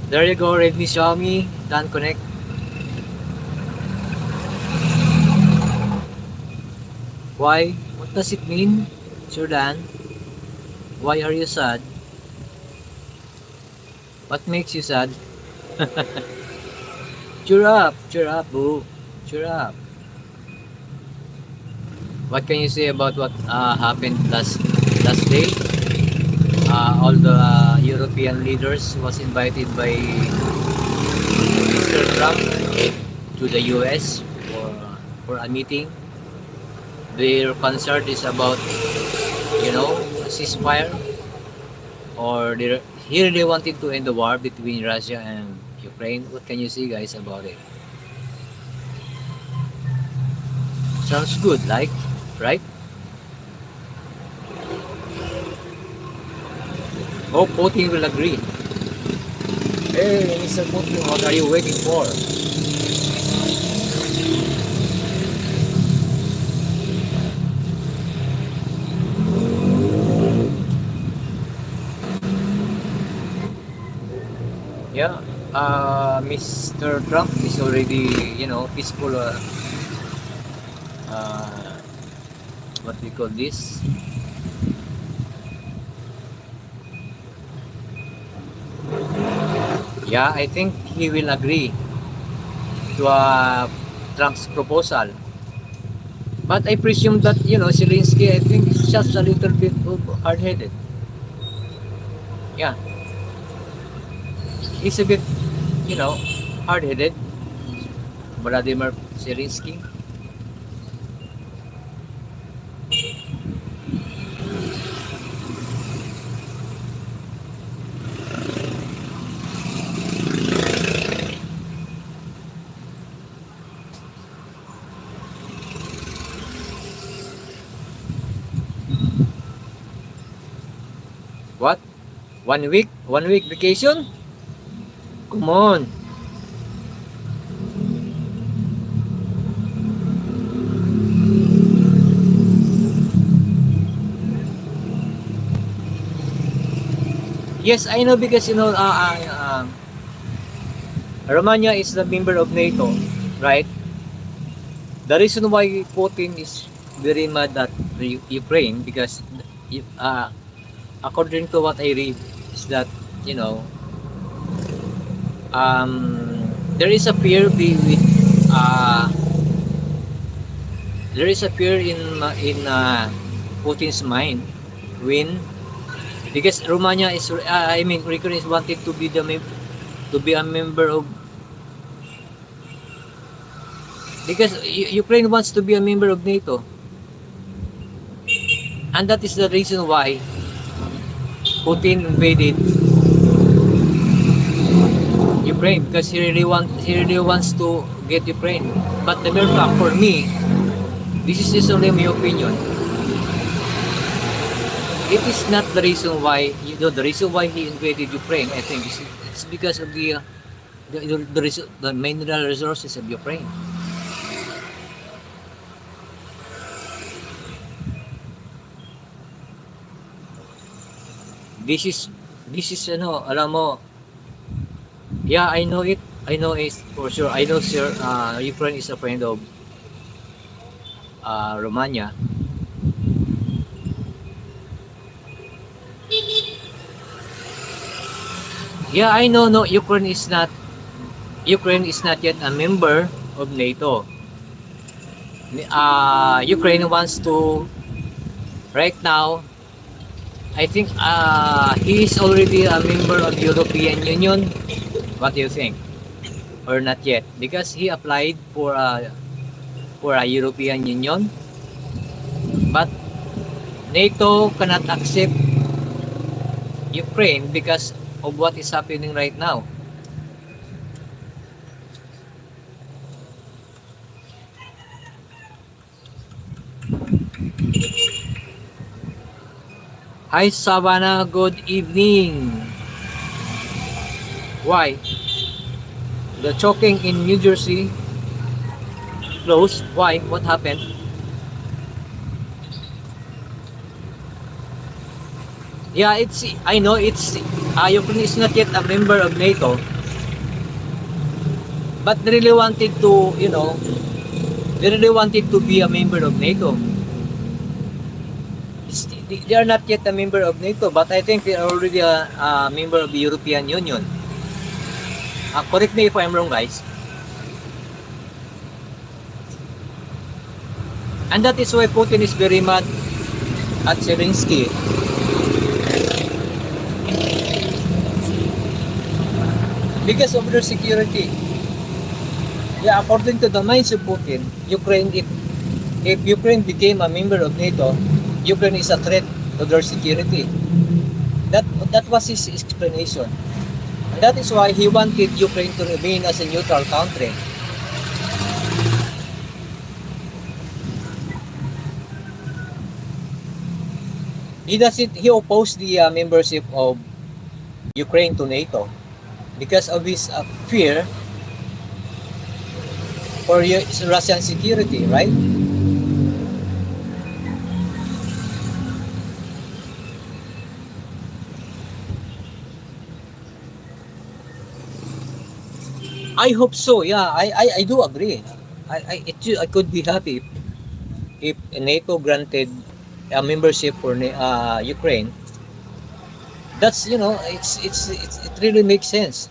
Speaker 1: There you go, Redmi, Xiaomi, done connect. Why? What does it mean, Jordan? Why are you sad? What makes you sad? cheer up, boo. Cheer up. What can you say about what happened last day? All the European leaders was invited by Mr. Trump to the US for a meeting. Their concern is about, a ceasefire, or here they wanted to end the war between Russia and Ukraine. What can you say, guys, about it? Sounds good, like, right? Hope Putin will agree. Hey, Mr. Putin, what are you waiting for? Yeah, Mr. Trump is already, peaceful. Uh, what we call this? Yeah, I think he will agree to Trump's proposal. But I presume that, Zelensky, I think, is just a little bit hard-headed. Yeah, he's a bit, hard-headed. Vladimir Zelensky. What? 1 week? 1 week vacation? Come on. Yes, I know, because Romania is the member of NATO, right? The reason why Putin is very mad at Ukraine, because according to what I read, is that, you know there is a fear with uh, there is a fear in Putin's mind, when, because Romania is I mean Ukraine is wanted to be to be a member of, because Ukraine wants to be a member of NATO, and that is the reason why Putin invaded Ukraine, because he really wants to get Ukraine. But the mere fact, for me, this is just only my opinion, it is not the reason why, the reason why he invaded Ukraine. I think it's because of the mineral resources of Ukraine. This is alam mo, yeah, I know it. I know it for sure. I know, sir, Ukraine is a friend of Romania. Yeah, I know. No, Ukraine is not yet a member of NATO. Ukraine wants to, right now, I think he is already a member of European Union. What do you think? Or not yet? Because he applied for a European Union, but NATO cannot accept Ukraine because of what is happening right now. Hi Savannah, good evening. Why? The choking in New Jersey closed. Why? What happened? Yeah, I know it's Ukraine is not yet a member of NATO, but they really wanted to, they really wanted to be a member of NATO. They are not yet a member of NATO, but I think they are already a member of the European Union. Correct me if I'm wrong, guys. And that is why Putin is very mad at Zelensky because of their security. Yeah, according to the minds of Putin, Ukraine, if Ukraine became a member of NATO, Ukraine is a threat to their security. That was his explanation. And that is why he wanted Ukraine to remain as a neutral country. He opposed the membership of Ukraine to NATO because of his fear for Russian security, right? I hope so. Yeah, I do agree. I could be happy if NATO granted a membership for Ukraine. That's it really makes sense.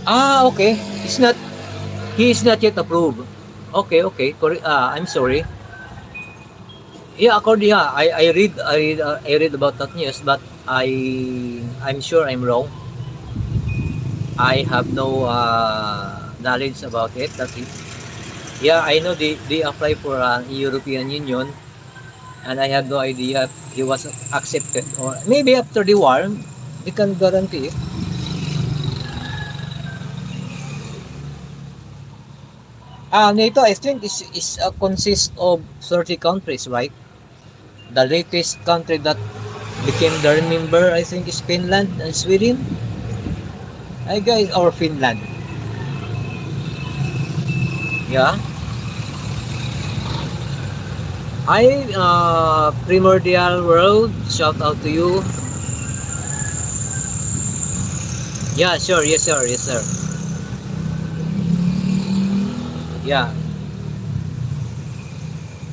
Speaker 1: Okay. He is not yet approved. Okay. Correct. I'm sorry. Yeah, I read about that news, but I'm sure I'm wrong. I have no knowledge about it. Yeah, I know they apply for European Union, and I have no idea if he was accepted or maybe after the war, we can guarantee it. NATO, I think, is consists of 30 countries, right? The latest country that became the member, I think, is Finland and Sweden. I guess, or Finland. Yeah. Hi, Primordial World. Shout out to you. Yeah, sure. Yes, sir. Yes, sir. Yeah,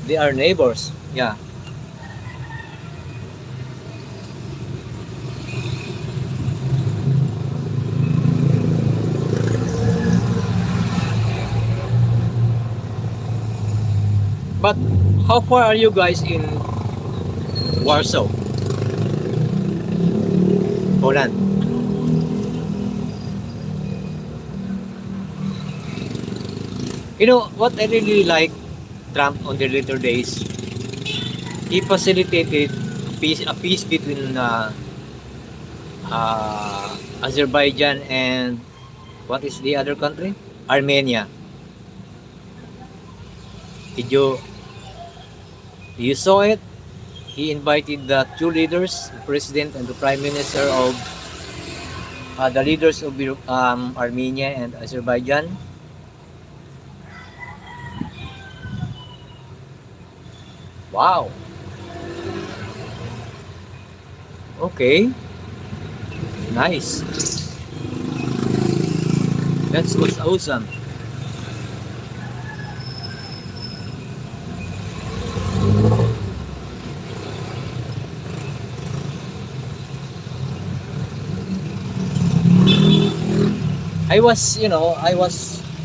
Speaker 1: they are neighbors. Yeah. But how far are you guys in Warsaw, Poland? You know what I really like Trump on the later days? He facilitated a peace between Azerbaijan and what is the other country? Armenia. Did you saw it? He invited the two leaders, the president and the prime minister of the leaders of Armenia and Azerbaijan. Wow. Okay. Nice. That was awesome.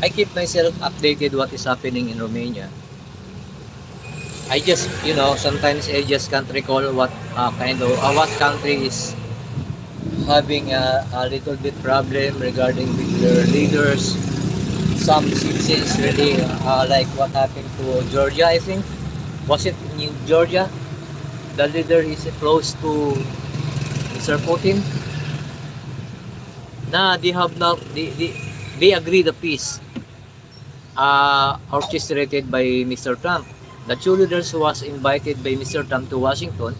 Speaker 1: I keep myself updated what is happening in Romania. Sometimes I just can't recall what country is having a little bit problem regarding with their leaders. Some citizens really like what happened to Georgia, I think. Was it in Georgia? The leader is close to Mr. Putin. They have now they agree the peace orchestrated by Mr. Trump. The two leaders was invited by Mr. Trump to Washington,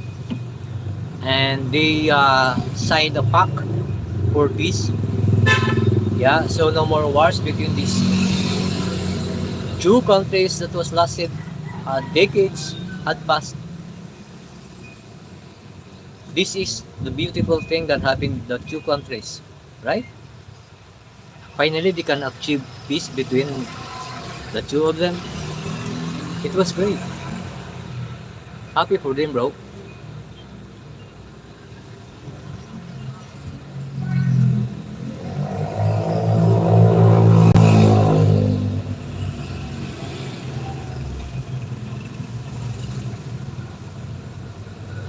Speaker 1: and they signed a pact for peace. Yeah, so no more wars between these two countries that was lasted decades had passed. This is the beautiful thing that happened in the two countries, right? finally they can achieve peace between the two of them. It was great. Happy for them, bro.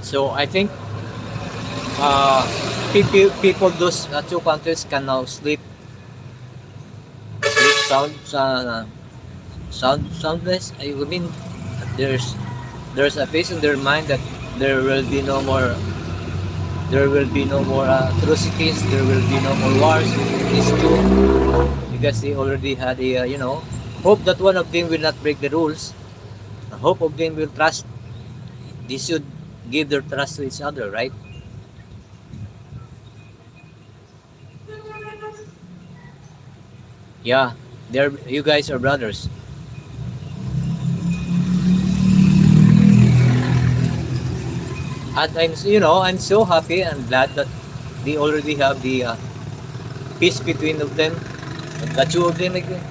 Speaker 1: So I think uh, people those two countries can now sleep soundless. I mean, there's there's a peace in their mind that there will be no more there will be no more atrocities, there will be no more wars between these two, because they already had a hope that one of them will not break the rules. Hope of them will trust. They should give their trust to each other, right? Yeah, they're you guys are brothers. And I'm so happy and glad that they already have the peace between of them, the two of them again.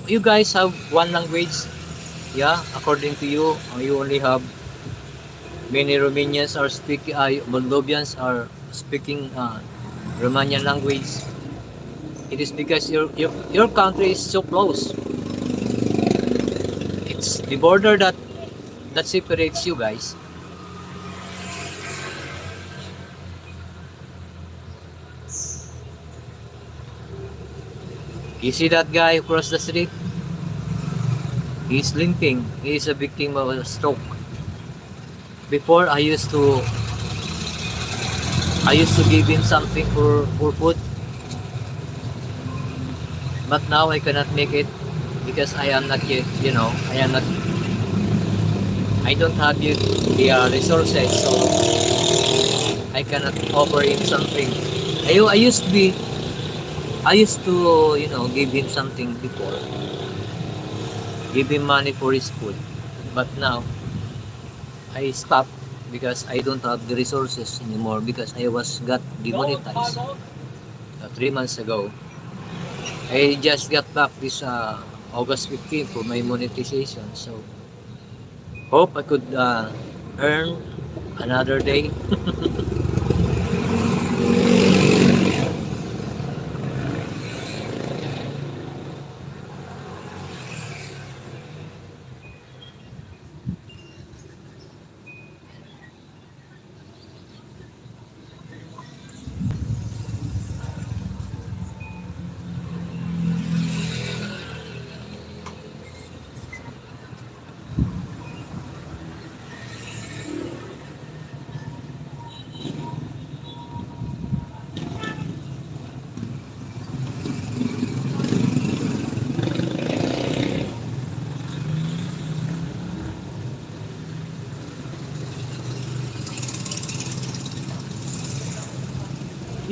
Speaker 1: You guys have one language, yeah. According to you, you only have many Romanians are speaking, Moldovians are speaking Romanian language. It is because your country is so close. It's the border that separates you guys. You see that guy across the street? He's limping. He is a victim of a stroke. Before I used to give him something for food, but now I cannot make it because I am not yet, I don't have yet the resources, so I cannot offer him something. I used to be, I used to, give him something before, give him money for his food, but now I stopped because I don't have the resources anymore because I was got demonetized 3 months ago. I just got back this August 15 for my monetization. So hope I could earn another day.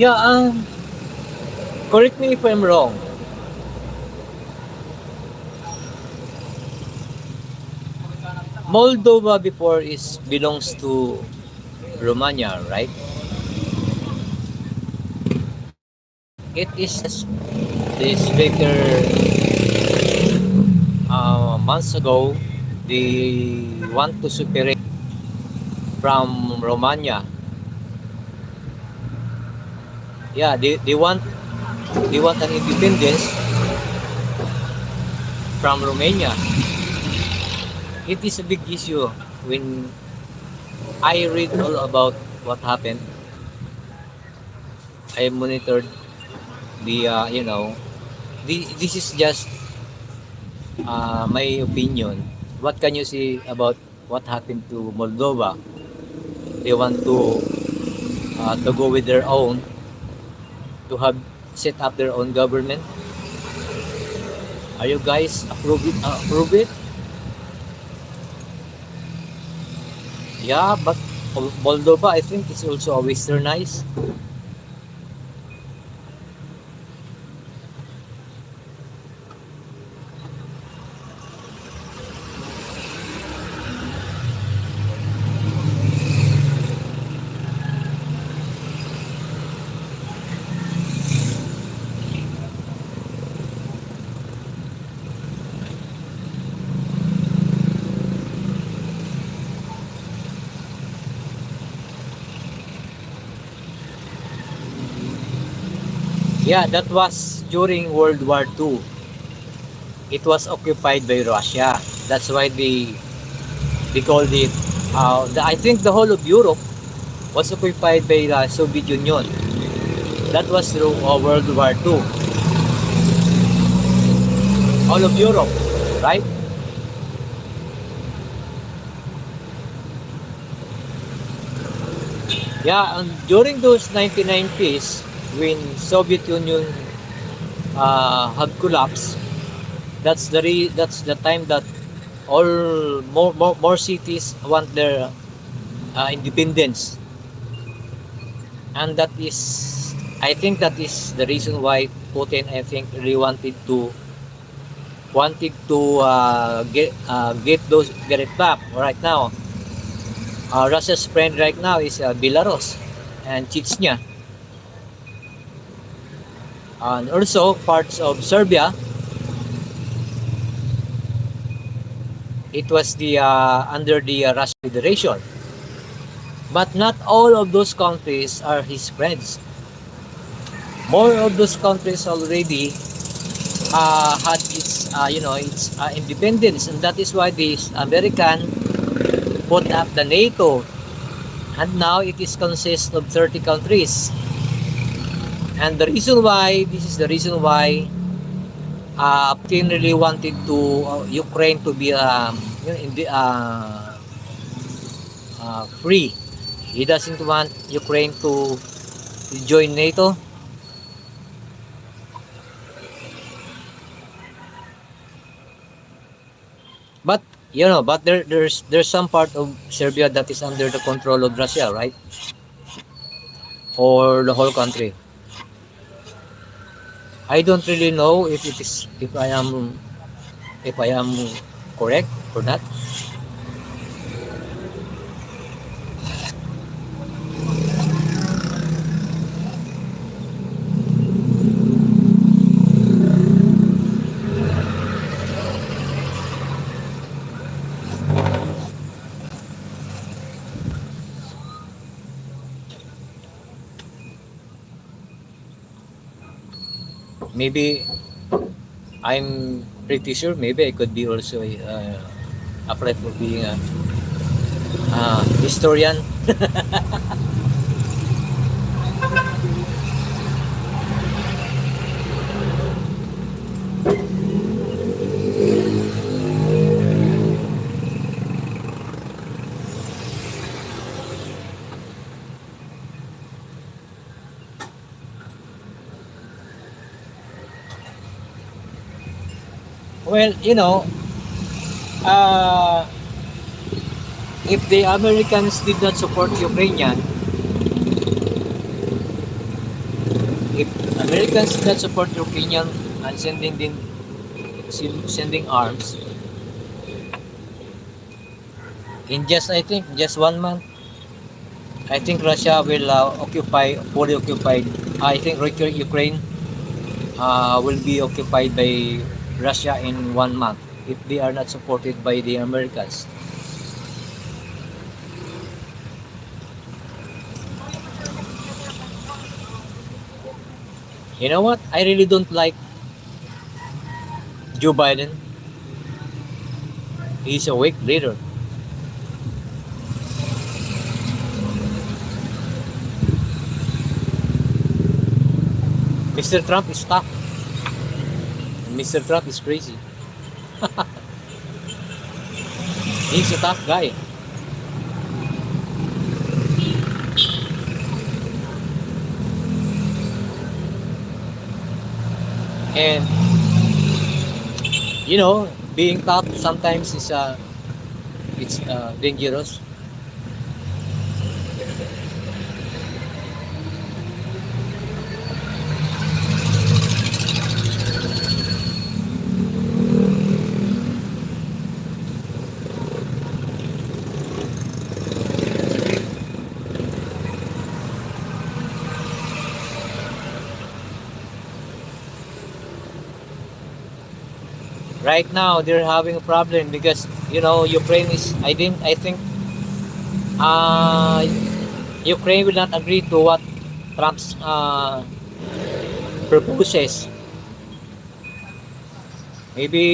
Speaker 1: Yeah, correct me if I'm wrong. Moldova before is belongs to Romania, right? It is the speaker months ago. They want to separate from Romania. Yeah, they want an independence from Romania. It is a big issue when I read all about what happened. I monitored the this is just my opinion. What can you say about what happened to Moldova? They want to go with their own, to have set up their own government. Are you guys approve it? Yeah, but Moldova, I think, is also a westernized. Yeah, that was during World War II. It was occupied by Russia. That's why they called it. I think the whole of Europe was occupied by the Soviet Union. That was through World War II. All of Europe, right? Yeah, and during those 1990s, when Soviet Union had collapsed, that's the time that all more cities want their independence, and that is, I think that is the reason why Putin, I think, really wanted to get it back. Right now, Russia's friend right now is Belarus and Chechnya, and also parts of Serbia. It was the under the Russian Federation, but not all of those countries are his friends. More of those countries already had its independence, and that is why this American put up the NATO, and now it is consists of 30 countries. And the reason why this is the reason why Putin really wanted to Ukraine to be free. He doesn't want Ukraine to join NATO. But there's some part of Serbia that is under the control of Russia, right? Or the whole country. I don't really know if I am correct for that. Maybe I'm pretty sure. Maybe I could be also a friend for being a historian. Well, uh, if the Americans did not support Ukrainian, if Americans did not support Ukrainian and sending arms, in just, I think, just 1 month, I think Russia will fully occupied. I think Ukraine will be occupied by Russia in 1 month if they are not supported by the Americans. You know what? I really don't like Joe Biden. He's a weak leader. Mr. Trump is tough. And Mr. Trump is crazy. He's a tough guy. And being tough sometimes is it's dangerous. right now they're having a problem because Ukraine is I think uh Ukraine will not agree to what Trump's proposes. Maybe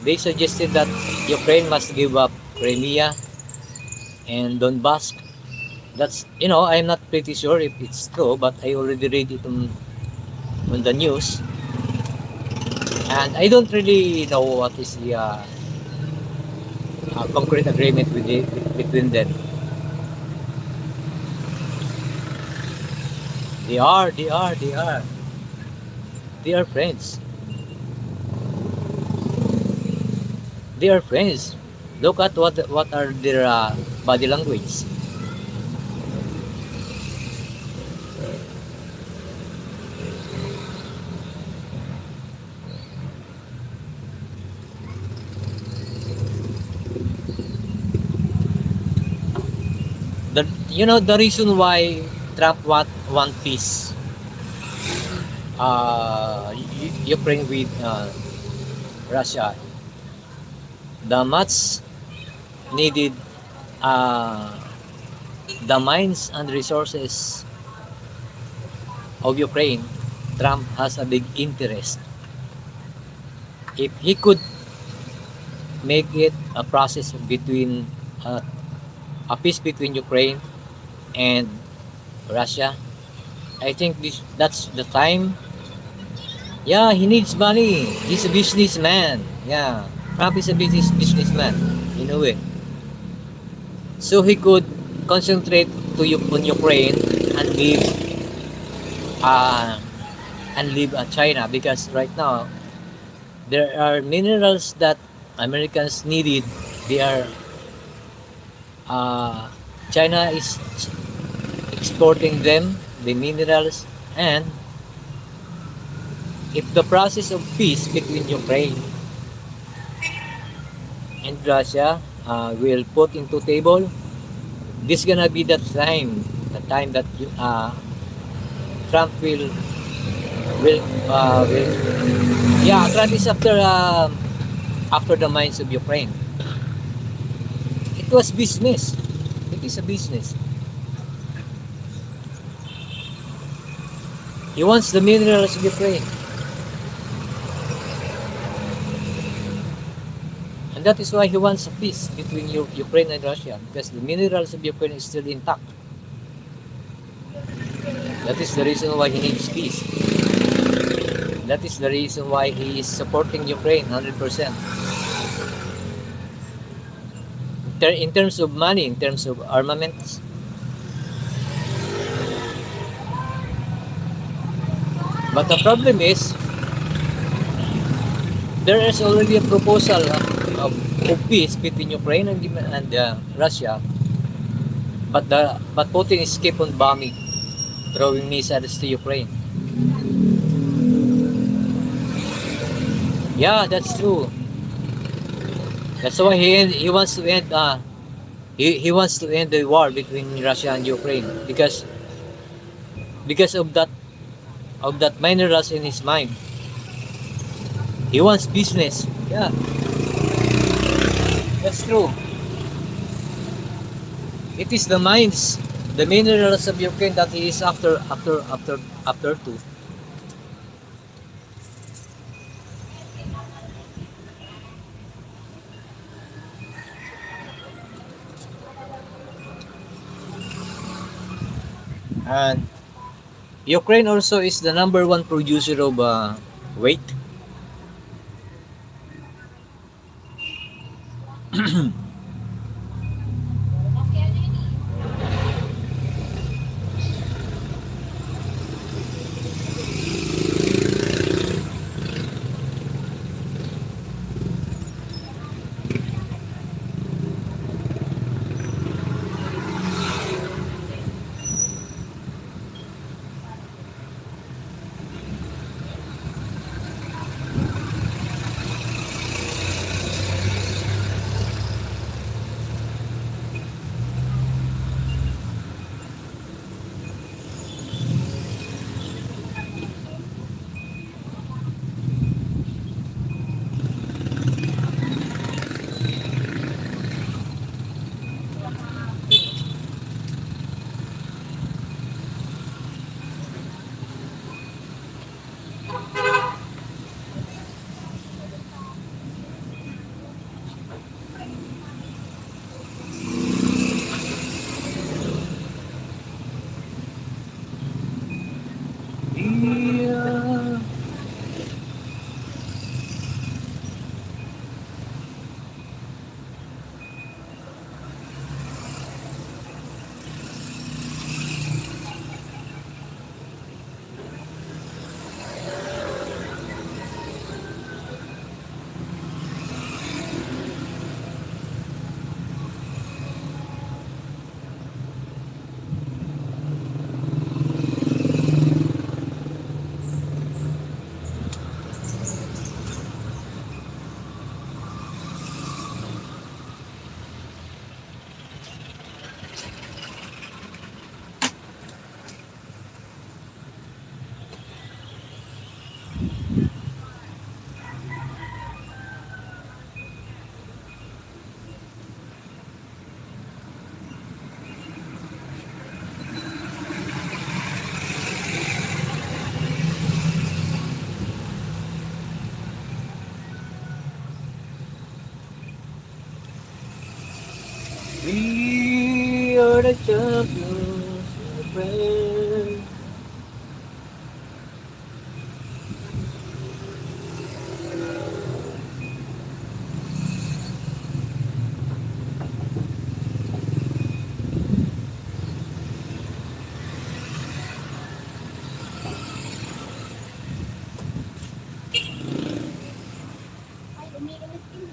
Speaker 1: they suggested that Ukraine must give up Crimea and Donbass. That's I'm not pretty sure if it's true, but I already read it on the news, and I don't really know what is the concrete agreement between them. They are friends. They are friends. Look at what are their body language. The reason why Trump want peace, Ukraine with Russia, the much needed uh, the mines and resources of Ukraine. Trump has a big interest. If he could make it a process between uh, a peace between Ukraine and Russia, I think that's the time. Yeah, he needs money. He's a businessman. Yeah, Trump is a businessman in a way. So he could concentrate on Ukraine and leave uh, China, because right now there are minerals that Americans needed. They are uh, China is exporting them, the minerals, and if the process of peace between Ukraine and Russia will put into table, this gonna be the time that Trump will yeah, Trump is after the minds of Ukraine. It was business. It is a business. He wants the minerals of Ukraine, and that is why he wants a peace between Ukraine and Russia, because the minerals of Ukraine is still intact. That is the reason why he needs peace. That is the reason why he is supporting Ukraine 100%. In terms of money, in terms of armaments. But the problem is, there is already a proposal of peace between Ukraine and Russia, but Putin is keep on bombing, throwing missiles to Ukraine. Yeah, that's true. That's why he wants to end he wants to end the war between Russia and Ukraine, because of that minerals in his mind. He wants business. Yeah, that's true. It is the mines, the minerals of Ukraine that he is after to. And Ukraine also is the number one producer of wheat. the champions, my friend.
Speaker 2: Ay, umiinit din.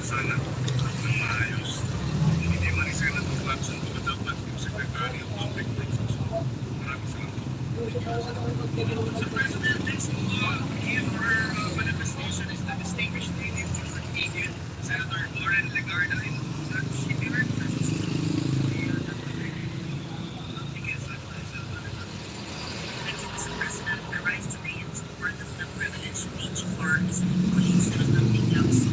Speaker 3: sana ng maayos. Hindi man isa na reflection ko dapat yung Secretary of Public Works. Maraming salamat. Mr. President, next in her manifestation is the distinguished lady from the Canadian, Senator Lauren Legarda, in that she delivered
Speaker 4: Thank you, Mr. President. I rise today in support of the privileged speech of our esteemed colleague, Senator Minglaus.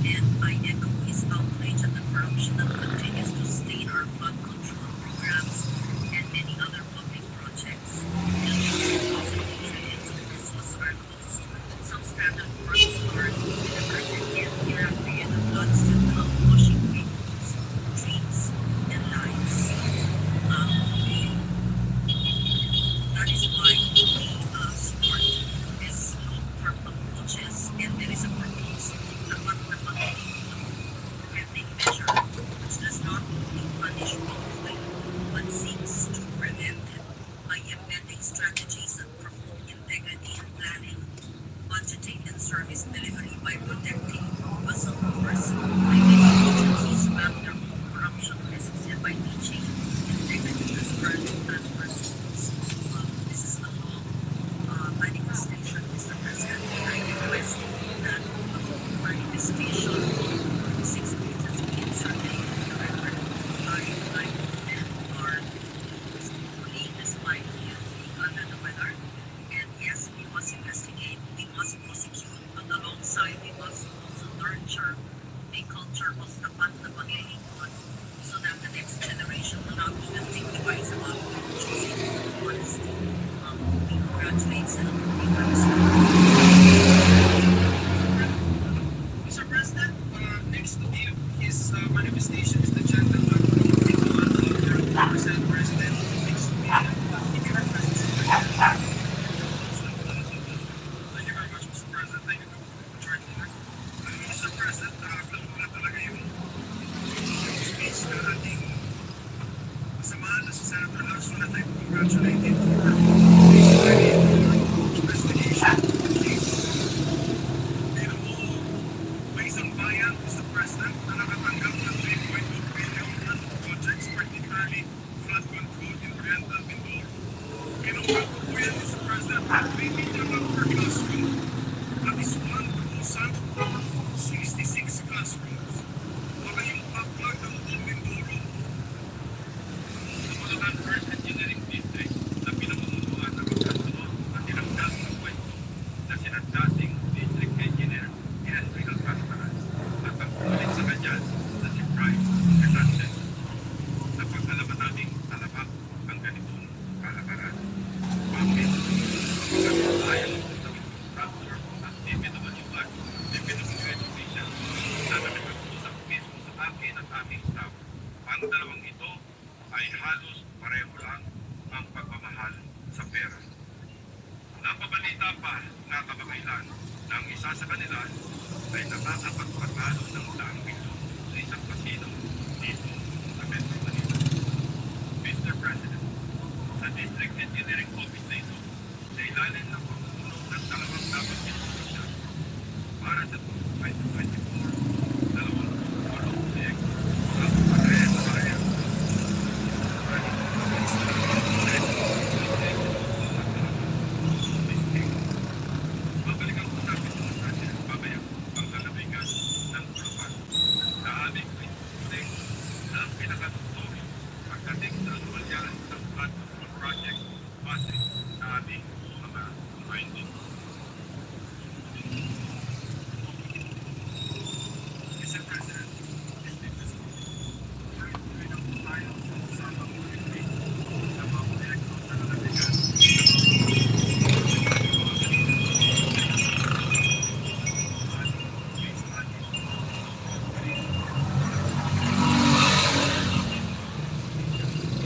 Speaker 4: And I echo his outrage at the corruption that continues to stain our flood control programs and many other public projects. Millions of trillions of pesos are lost. Some standard works are delivered, and yet year after year the floods still come washing away homes, dreams, and lives. That is why we support this long-term approaches, and there is a purpose dapat na pag-iinom preventing measure which does not only punish wrongdoing but seeks to prevent it by embedding strategies that promote integrity in planning, budgeting, and service delivery by protecting whistleblowers, by making agencies map their own corruption risks, and by teaching integrity as early as schools. This is a long manifestation, Mr. President, and I request that the whole manifestation, 6 pages be inserted in the record. I and our colleague, despite his being under the weather. And yes, we must investigate, we must prosecute, but alongside we must also nurture a culture of tapat na paglilingkod so that the next generation will not even think twice about choosing honesty. We congratulate Senator Minglaus.
Speaker 3: Mr. President, next to his manifestation is the gentleman from the 100% president. Next to me, if you request Mr. President. Thank you very much, Mr. President. Thank you for joining us. Mr. President, alam mo na talaga yung speech na ating kasamahan na si Senator Lawson na tayo congratulated for his very investigation case. Pero may isang bayan, Mr. President, na nakatanggap ng 3.2 billion na projects, particularly flood control in Oriental Mindoro. Kinuha ko po yan, Mr. President, at 3 million lang per classroom. That is 1,066 classrooms. Baka yung backlog ng buong Mindoro sa Bulacan First Engineering District na pinamumunuan ng magkasunod at tinanggal ng kwento na sinadating District Engineer Henry Alcantara at ang pumalit sa kanya na si Bryce Hernandez. Napag-alaman naming talabak ang ganitong kalakaran. Bakit? Kapag tayo ng instructor at DPWI, DPWH official na nakapag-usap mismo sa akin at aming staff. Ang dalawang ito ay halos pareho lang ang pagmamahal sa pera. Napabalita pa na kamakailan na ang isa sa kanila ay nakakapagpatalo ng daang milyon sa isang kasino